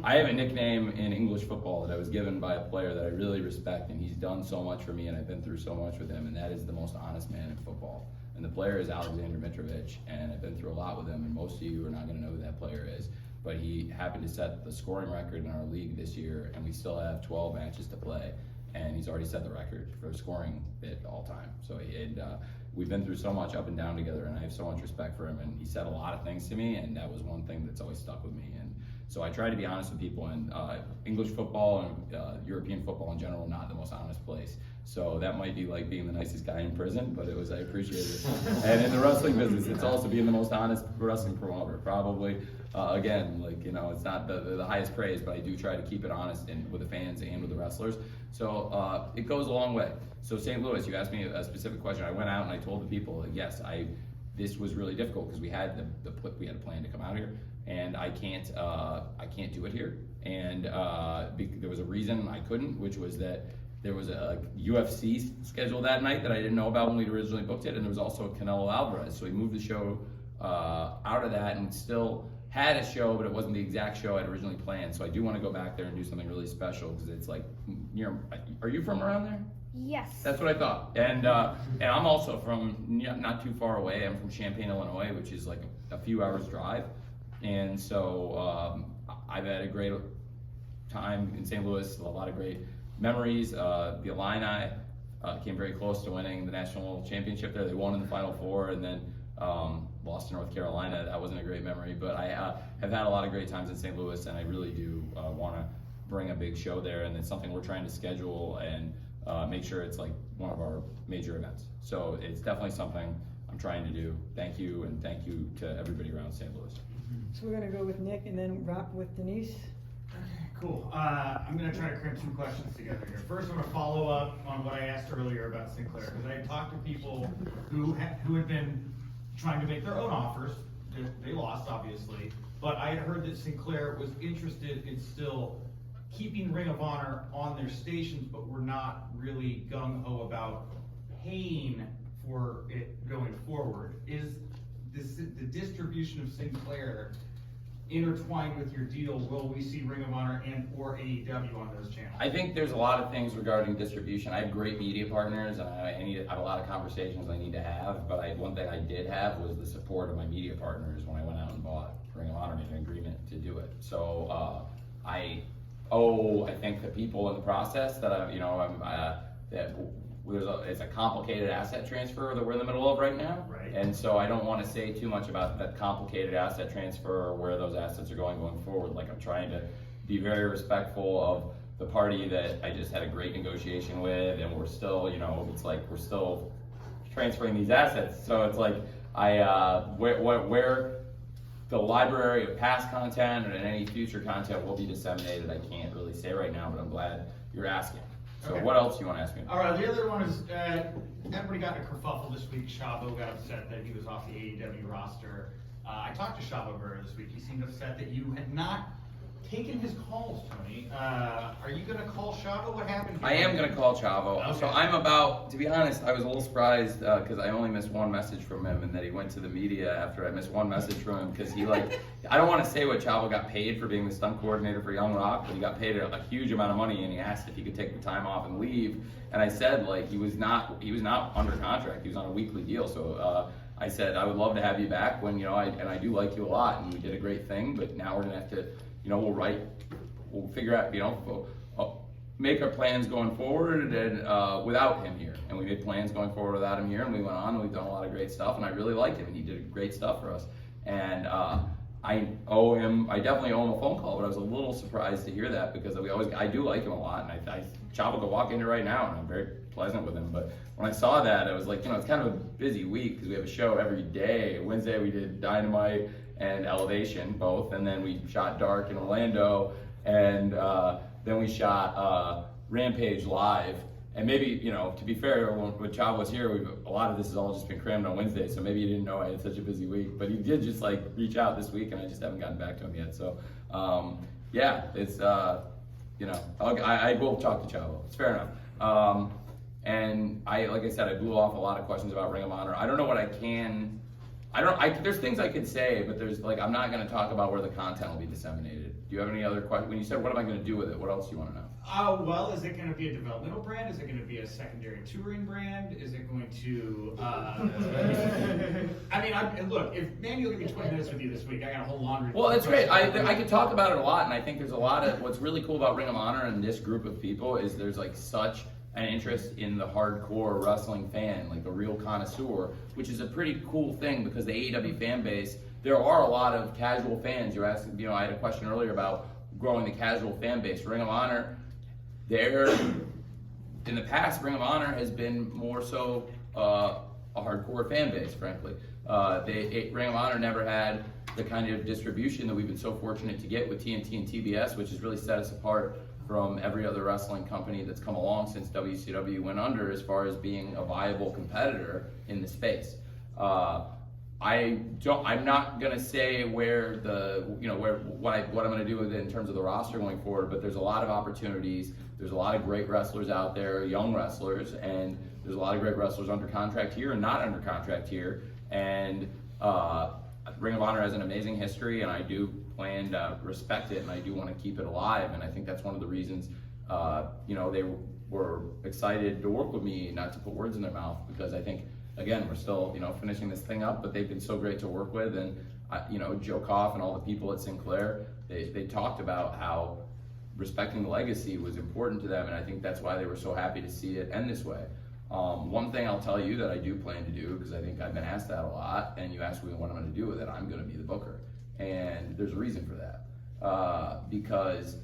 Speaker 2: I have a nickname in English football that I was given by a player that I really respect, and he's done so much for me, and I've been through so much with him, and that is the most honest man in football. And the player is Alexander Mitrovic, and I've been through a lot with him, and most of you are not going to know who that player is. But he happened to set the scoring record in our league this year, and we still have 12 matches to play. And he's already set the record for scoring it all time. So we've been through so much up and down together, and I have so much respect for him. And he said a lot of things to me, and that was one thing that's always stuck with me. And so I try to be honest with people. And English football and European football in general, not the most honest place. So that might be like being the nicest guy in prison, but I appreciate it. And in the wrestling business, it's also being the most honest wrestling promoter, probably. Again, it's not the highest praise, but I do try to keep it honest with the fans and with the wrestlers. So it goes a long way. So St. Louis, you asked me a specific question. I went out and I told the people, yes, this was really difficult because we had we had a plan to come out here, and I can't do it here. And there was a reason I couldn't, which was that there was a UFC schedule that night that I didn't know about when we originally booked it, and there was also Canelo Alvarez. So we moved the show out of that and still had a show, but it wasn't the exact show I'd originally planned. So I do want to go back there and do something really special because it's are you from around there?
Speaker 17: Yes.
Speaker 2: That's what I thought. And I'm also from not too far away. I'm from Champaign, Illinois, which is a few hours drive. And so I've had a great time in St. Louis, a lot of great memories. The Illini came very close to winning the national championship there. They won in the Final Four and then lost to North Carolina. That wasn't a great memory, but I have had a lot of great times in St. Louis, and I really do want to bring a big show there, and it's something we're trying to schedule and make sure it's one of our major events. So it's definitely something I'm trying to do. Thank you, and thank you to everybody around St. Louis.
Speaker 3: So we're gonna go with Nick and then wrap with Denise.
Speaker 1: Cool. I'm going to try to cram two questions together here. First, I'm going to follow up on what I asked earlier about Sinclair, because I had talked to people who had been trying to make their own offers. They lost, obviously, but I had heard that Sinclair was interested in still keeping Ring of Honor on their stations, but were not really gung-ho about paying for it going forward. Is the distribution of Sinclair intertwined with your deal, will we see Ring of Honor and or AEW on those channels?
Speaker 2: I think there's a lot of things regarding distribution. I have great media partners, and I have a lot of conversations I need to have, but one thing I did have was the support of my media partners when I went out and bought Ring of Honor, made an agreement to do it. So I think the people in the process that it's a complicated asset transfer that we're in the middle of right now.
Speaker 1: Right.
Speaker 2: And so I don't want to say too much about that complicated asset transfer or where those assets are going forward. Like, I'm trying to be very respectful of the party that I just had a great negotiation with, and we're still, it's like we're still transferring these assets. So it's like where the library of past content and any future content will be disseminated, I can't really say right now, but I'm glad you're asking. So
Speaker 1: Okay.
Speaker 2: what else do you want to ask me?
Speaker 1: All right, the other one is, everybody got in a kerfuffle this week. Chavo got upset that he was off the AEW roster. I talked to Chavo Guerrero this week. He seemed upset that you had not taken his calls, Tony. Are you gonna call Chavo? What happened here?
Speaker 2: I am going to call Chavo.
Speaker 1: Okay.
Speaker 2: So I'm about, to be honest, I was a little surprised because I only missed one message from him, and that he went to the media after I missed one message from him, because he I don't want to say what Chavo got paid for being the stunt coordinator for Young Rock, but he got paid a huge amount of money, and he asked if he could take the time off and leave. And I said, he was not under contract. He was on a weekly deal. So I said, I would love to have you back when, I do like you a lot, and we did a great thing, but now we're going to have to, we'll figure out, make our plans going forward and without him here. And we made plans going forward without him here, and we went on, and we've done a lot of great stuff, and I really liked him, and he did great stuff for us. And I definitely owe him a phone call, but I was a little surprised to hear that, because I do like him a lot, and Chavo could walk in here right now, and I'm very pleasant with him. But when I saw that, I was like, it's kind of a busy week, because we have a show every day. Wednesday we did Dynamite and Elevation, both, and then we shot Dark in Orlando, and then we shot Rampage live. And maybe, to be fair, when Chavo was here, a lot of this has all just been crammed on Wednesday, so maybe you didn't know I had such a busy week. But he did just reach out this week, and I just haven't gotten back to him yet. So, yeah, it's, I will talk to Chavo. It's fair enough. And like I said, I blew off a lot of questions about Ring of Honor. I don't know what I can. There's things I could say, but I'm not going to talk about where the content will be disseminated. Do you have any other questions? When you said, what am I going to do with it? What else do you want to know?
Speaker 1: Well, is it going to be a developmental brand? Is it going to be a secondary touring brand? Is it going to, look, if Mandy will give me 20 minutes with you this week, I got a whole laundry.
Speaker 2: Well, that's great. I could talk about it a lot, and I think there's a lot of, what's really cool about Ring of Honor and this group of people is there's such an interest in the hardcore wrestling fan, the real connoisseur, which is a pretty cool thing, because the AEW fan base, there are a lot of casual fans. You're asking, I had a question earlier about growing the casual fan base. Ring of Honor, in the past, Ring of Honor has been more so a hardcore fan base, frankly. Ring of Honor never had the kind of distribution that we've been so fortunate to get with TNT and TBS, which has really set us apart from every other wrestling company that's come along since WCW went under, as far as being a viable competitor in the space. I'm not gonna say where what I'm gonna do with it in terms of the roster going forward, but there's a lot of opportunities. There's a lot of great wrestlers out there, young wrestlers, and there's a lot of great wrestlers under contract here and not under contract here. And Ring of Honor has an amazing history, and I do plan to respect it, and I do want to keep it alive. And I think that's one of the reasons, they were excited to work with me, not to put words in their mouth, because I think, again, we're still, finishing this thing up, but they've been so great to work with. And, Joe Koff and all the people at Sinclair, they talked about how respecting the legacy was important to them, and I think that's why they were so happy to see it end this way. One thing I'll tell you that I do plan to do, because I think I've been asked that a lot, and you asked me what I'm going to do with it, I'm going to be the booker. And there's a reason for that. Because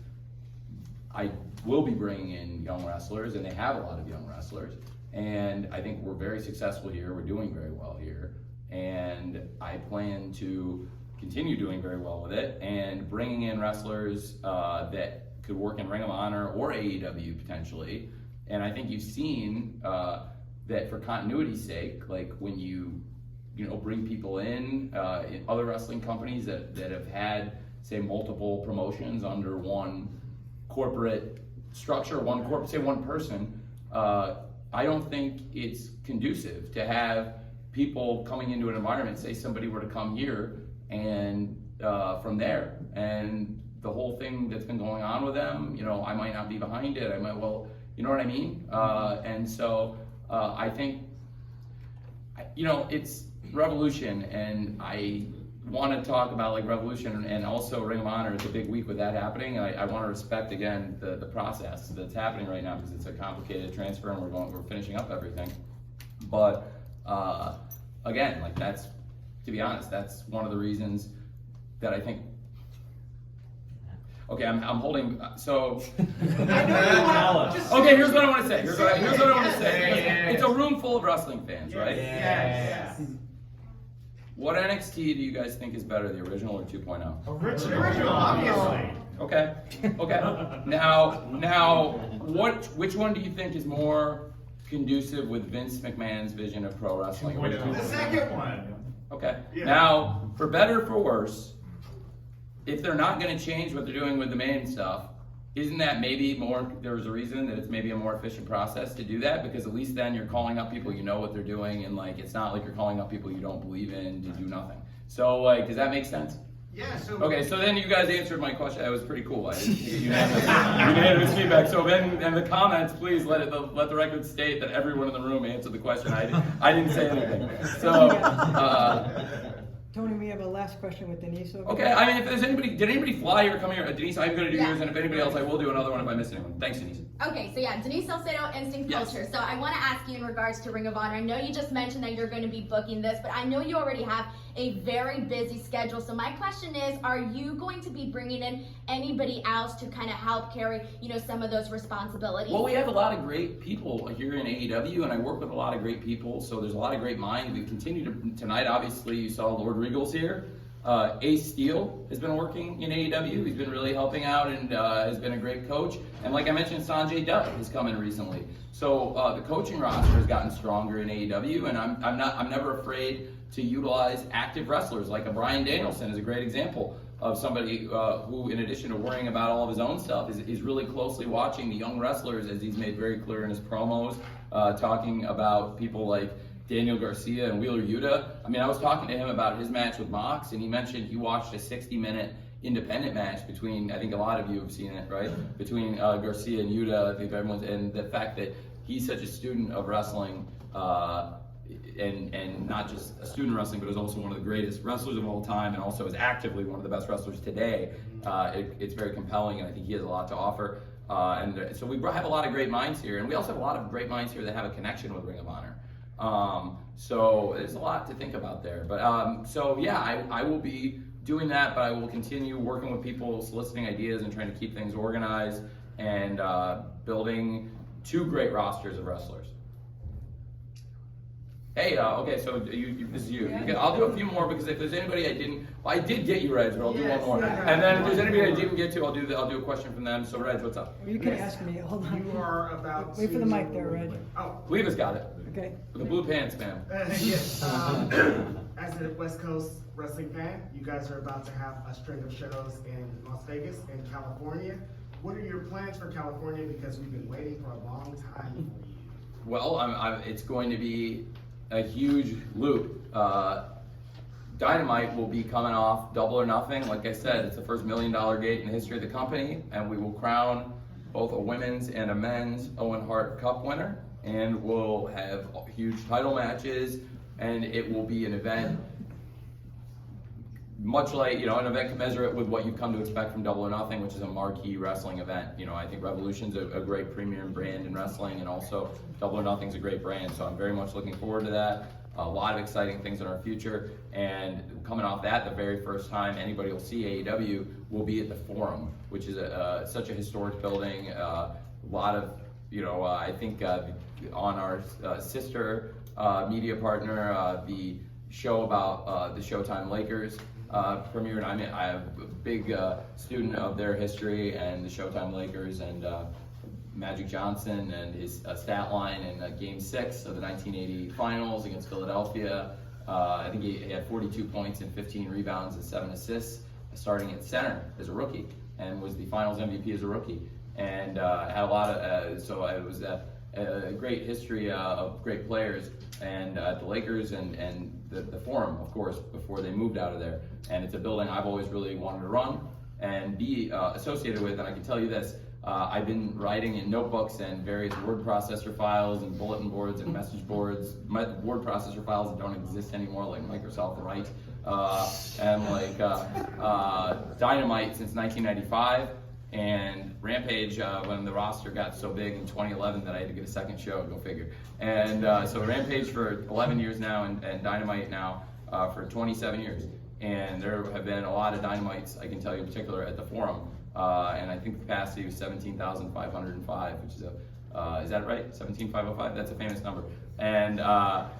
Speaker 2: I will be bringing in young wrestlers, and they have a lot of young wrestlers. And I think we're very successful here. We're doing very well here. And I plan to continue doing very well with it, and bringing in wrestlers that could work in Ring of Honor or AEW potentially. And I think you've seen that for continuity's sake, when you bring people in other wrestling companies that have had, say, multiple promotions under one corporate structure, one person, I don't think it's conducive to have people coming into an environment, say somebody were to come here and from there. And the whole thing that's been going on with them, you know, I might not be behind it. I might, well, you know what I mean? And so I think, you know, it's Revolution, and I want to talk about like Revolution and also Ring of Honor. It's a big week with that happening. I want to respect again the process that's happening right now, because it's a complicated transfer and we're finishing up everything. But again, like that's, to be honest, that's one of the reasons that I think. Okay, I'm holding. So. Okay, here's what I want to say. Here's what I want to say. It's a room full of wrestling fans, right?
Speaker 9: Yes.
Speaker 2: What NXT do you guys think is better, the original or 2.0?
Speaker 9: Original, obviously.
Speaker 2: Okay. Now, which one do you think is more conducive with Vince McMahon's vision of pro wrestling?
Speaker 1: The second one.
Speaker 2: Okay.
Speaker 1: Yeah.
Speaker 2: Now, for better or for worse, if they're not going to change what they're doing with the main stuff, isn't that maybe more, there's a reason that it's maybe a more efficient process to do that? Because at least then you're calling up people you know what they're doing, and like it's not like you're calling up people you don't believe in to do nothing. So like, does that make sense?
Speaker 1: Yeah, so.
Speaker 2: Okay, so then you guys answered my question. That was pretty cool. I didn't get unanimous feedback. So then, in the comments, please let the record state that everyone in the room answered the question. I didn't say anything. So.
Speaker 3: Tony, we have a last question with Denise.
Speaker 2: Okay, I mean, if there's anybody, did anybody fly or come here? Denise, I'm going to do yours, and if anybody else, I will do another one if I miss anyone. Thanks, Denise.
Speaker 18: Okay, so yeah, Denise Salcedo, Instinct Culture. So I want to ask you in regards to Ring of Honor. I know you just mentioned that you're going to be booking this, but I know you already have a very busy schedule. So my question is, are you going to be bringing in anybody else to kind of help carry, you know, some of those responsibilities?
Speaker 2: Well, we have a lot of great people here in AEW, and I work with a lot of great people, so there's a lot of great minds. We continue to, tonight, obviously, you saw Lord Regal's here. Ace Steel has been working in AEW. He's been really helping out and has been a great coach. And like I mentioned, Sanjay Dutt has come in recently. So the coaching roster has gotten stronger in AEW, and I'm never afraid to utilize active wrestlers. Like a Bryan Danielson is a great example of somebody who, in addition to worrying about all of his own stuff, is really closely watching the young wrestlers, as he's made very clear in his promos, talking about people like Daniel Garcia and Wheeler Yuta. I mean, I was talking to him about his match with Mox, and he mentioned he watched a 60-minute independent match between, I think a lot of you have seen it, right? Between Garcia and Yuta, I think everyone's, and the fact that he's such a student of wrestling, and not just a student of wrestling, but is also one of the greatest wrestlers of all time, and also is actively one of the best wrestlers today. It's very compelling, and I think he has a lot to offer. And so we have a lot of great minds here, and we also have a lot of great minds here that have a connection with Ring of Honor. So there's a lot to think about there. But so yeah, I will be doing that, but I will continue working with people, soliciting ideas, and trying to keep things organized, and building two great rosters of wrestlers. Hey, okay, so this is you. I'll do a few more, because if there's anybody I did get you, Reg, but I'll do one more. And then if there's anybody I didn't get to, I'll do a question from them. So Reg, what's up?
Speaker 3: You can ask me. Hold on.
Speaker 9: You are about
Speaker 3: Wait for the mic there, Reg.
Speaker 9: Oh.
Speaker 2: Levis got it.
Speaker 3: Okay.
Speaker 2: The blue pants, man.
Speaker 9: Yes. As a West Coast wrestling fan, you guys are about to have a string of shows in Las Vegas and California. What are your plans for California? Because we've been waiting for a long time for you.
Speaker 2: Well, it's going to be a huge loop. Dynamite will be coming off Double or Nothing. Like I said, it's the first $1 million gate in the history of the company, and we will crown both a women's and a men's Owen Hart Cup winner, and we'll have huge title matches, and it will be an event much like, an event commensurate with what you've come to expect from Double or Nothing, which is a marquee wrestling event. I think Revolution's a great premium brand in wrestling, and also Double or Nothing's a great brand, so I'm very much looking forward to that. A lot of exciting things in our future, and coming off that, the very first time anybody will see AEW will be at the Forum, which is such a historic building. A lot of, I think on our sister media partner, the show about the Showtime Lakers premiere, and I am a big student of their history and the Showtime Lakers, and Magic Johnson and his stat line in Game 6 of the 1980 Finals against Philadelphia. I think he had 42 points and 15 rebounds and 7 assists, starting at center as a rookie, and was the Finals MVP as a rookie. And had a lot of, so it was a great history of great players, and the Lakers and the Forum, of course, before they moved out of there. And it's a building I've always really wanted to run and be associated with. And I can tell you this, I've been writing in notebooks and various word processor files and bulletin boards and message boards, word processor files that don't exist anymore, like Microsoft Write, and like Dynamite since 1995. And Rampage, when the roster got so big in 2011 that I had to get a second show, go figure. And so Rampage for 11 years now, and Dynamite now for 27 years. And there have been a lot of Dynamites, I can tell you in particular, at the Forum. And I think the capacity was 17,505, which is is that right? 17,505? That's a famous number. And well,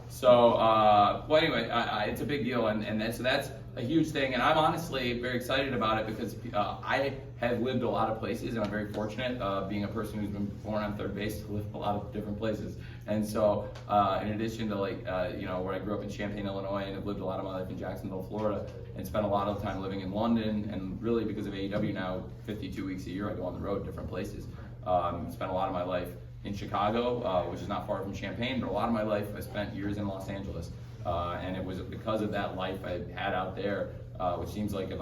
Speaker 2: anyway, it's a big deal, and so that's a huge thing. And I'm honestly very excited about it because I have lived a lot of places, and I'm very fortunate being a person who's been born on third base to live a lot of different places. And so, in addition to where I grew up in Champaign, Illinois, and have lived a lot of my life in Jacksonville, Florida, and spent a lot of time living in London, and really because of AEW now, 52 weeks a year I go on the road different places. Spent a lot of my life in Chicago, which is not far from Champaign, but a lot of my life I spent years in Los Angeles. And it was because of that life I had out there, which seems like a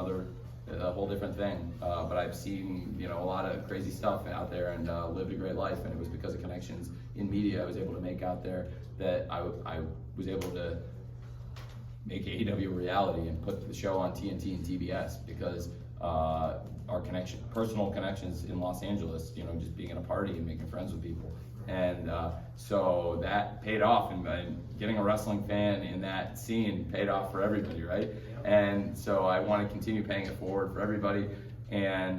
Speaker 2: whole different thing. But I've seen, a lot of crazy stuff out there and lived a great life. And it was because of connections in media I was able to make out there that I was able to make AEW a reality and put the show on TNT and TBS because our personal connections in Los Angeles, just being at a party and making friends with people. And so that paid off, and getting a wrestling fan in that scene paid off for everybody, right? And so I want to continue paying it forward for everybody. And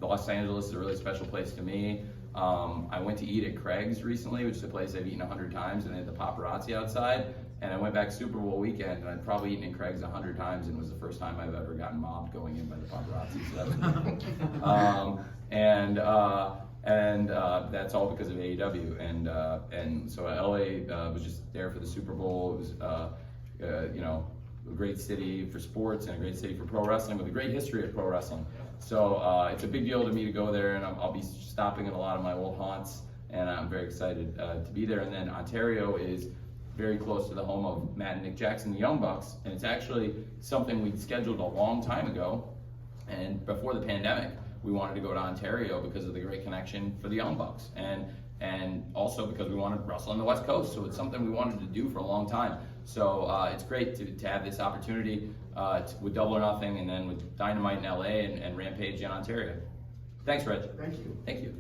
Speaker 2: Los Angeles is a really special place to me. I went to eat at Craig's recently, which is a place I've eaten 100 times, and they had the paparazzi outside. And I went back Super Bowl weekend, and I'd probably eaten in Craig's 100 times, and it was the first time I've ever gotten mobbed going in by the paparazzi. So that was and that's all because of AEW. And so LA was just there for the Super Bowl. It was a great city for sports and a great city for pro wrestling with a great history of pro wrestling. So it's a big deal to me to go there, and I'll be stopping at a lot of my old haunts, and I'm very excited to be there. And then Ontario is very close to the home of Matt and Nick Jackson, the Young Bucks, and it's actually something we'd scheduled a long time ago. And before the pandemic, we wanted to go to Ontario because of the great connection for the Young Bucks, and also because we wanted to wrestle on the West Coast. So it's something we wanted to do for a long time. So it's great to have this opportunity with Double or Nothing, and then with Dynamite in LA and Rampage in Ontario. Thanks, Reg.
Speaker 9: Thank you.
Speaker 2: Thank you.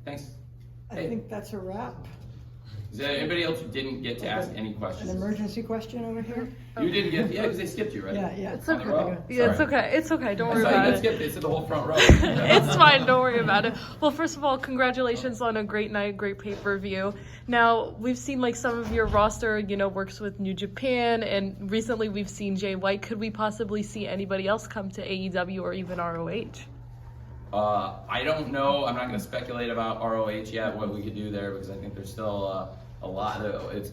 Speaker 2: Thanks.
Speaker 3: I think that's a wrap.
Speaker 2: Is there anybody else who didn't get to ask any
Speaker 3: An
Speaker 2: questions?
Speaker 3: emergency question over here?
Speaker 2: You didn't get, because they skipped you, right?
Speaker 3: Yeah.
Speaker 19: It's
Speaker 2: On the row?
Speaker 19: okay. Yeah, it's
Speaker 2: Sorry.
Speaker 19: okay. It's okay. Don't
Speaker 2: I
Speaker 19: worry
Speaker 2: saw you
Speaker 19: about
Speaker 2: got
Speaker 19: it.
Speaker 2: skipped. They said the whole front row.
Speaker 19: It's fine. Don't worry about it. Well, first of all, congratulations on a great night, great pay-per-view. Now, we've seen some of your roster, works with New Japan, and recently we've seen Jay White. Could we possibly see anybody else come to AEW or even ROH?
Speaker 2: I don't know. I'm not going to speculate about ROH yet, what we could do there, because I think there's still a lot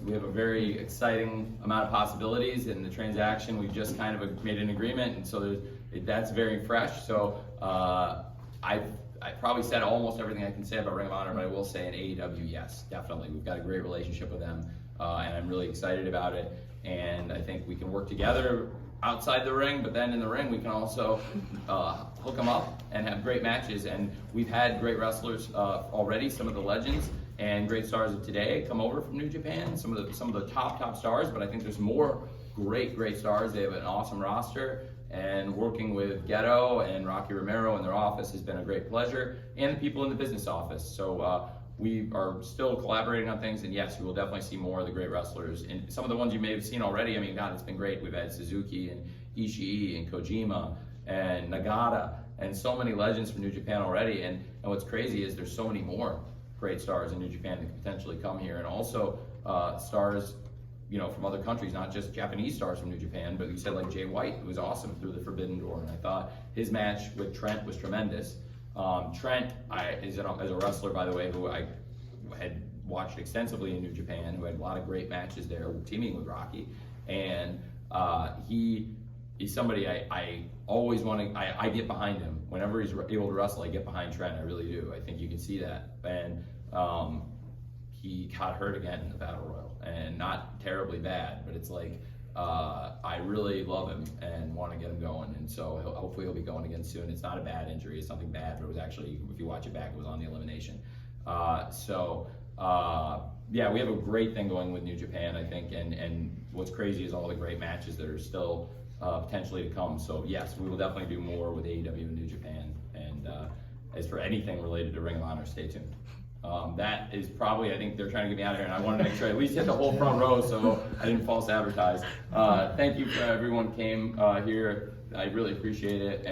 Speaker 2: we have a very exciting amount of possibilities in the transaction. We've just kind of made an agreement, and so that's very fresh. So I probably said almost everything I can say about Ring of Honor, but I will say in AEW, yes, definitely. We've got a great relationship with them, and I'm really excited about it. And I think we can work together outside the ring, but then in the ring we can also hook them up and have great matches. And we've had great wrestlers already, some of the legends and great stars of today come over from New Japan, some of the top stars, but I think there's more great stars. They have an awesome roster, and working with Ghetto and Rocky Romero in their office has been a great pleasure, and the people in the business office. So we are still collaborating on things, and yes, we will definitely see more of the great wrestlers. And some of the ones you may have seen already, I mean, God, it's been great. We've had Suzuki and Ishii and Kojima and Nagata and so many legends from New Japan already. And what's crazy is there's so many more great stars in New Japan that could potentially come here, and also stars, from other countries, not just Japanese stars from New Japan, but you said like Jay White, who was awesome through the Forbidden Door, and I thought his match with Trent was tremendous. Trent is a wrestler, by the way, who I had watched extensively in New Japan, who had a lot of great matches there, teaming with Rocky, and he's somebody I always want to, I get behind him. Whenever he's able to wrestle, I get behind Trent, I really do. I think you can see that. And he got hurt again in the Battle Royal, and not terribly bad, but it's like, I really love him and want to get him going, and so hopefully he'll be going again soon. It's not a bad injury, it's something bad, but it was actually, if you watch it back, it was on the elimination. Yeah, we have a great thing going with New Japan, I think, and what's crazy is all the great matches that are still potentially to come. So yes, we will definitely do more with AEW and New Japan, and as for anything related to Ring of Honor, stay tuned. That is probably, I think they're trying to get me out of here, and I wanted to make sure I at least hit the whole front row so I didn't false advertise. Thank you for everyone who came here. I really appreciate it.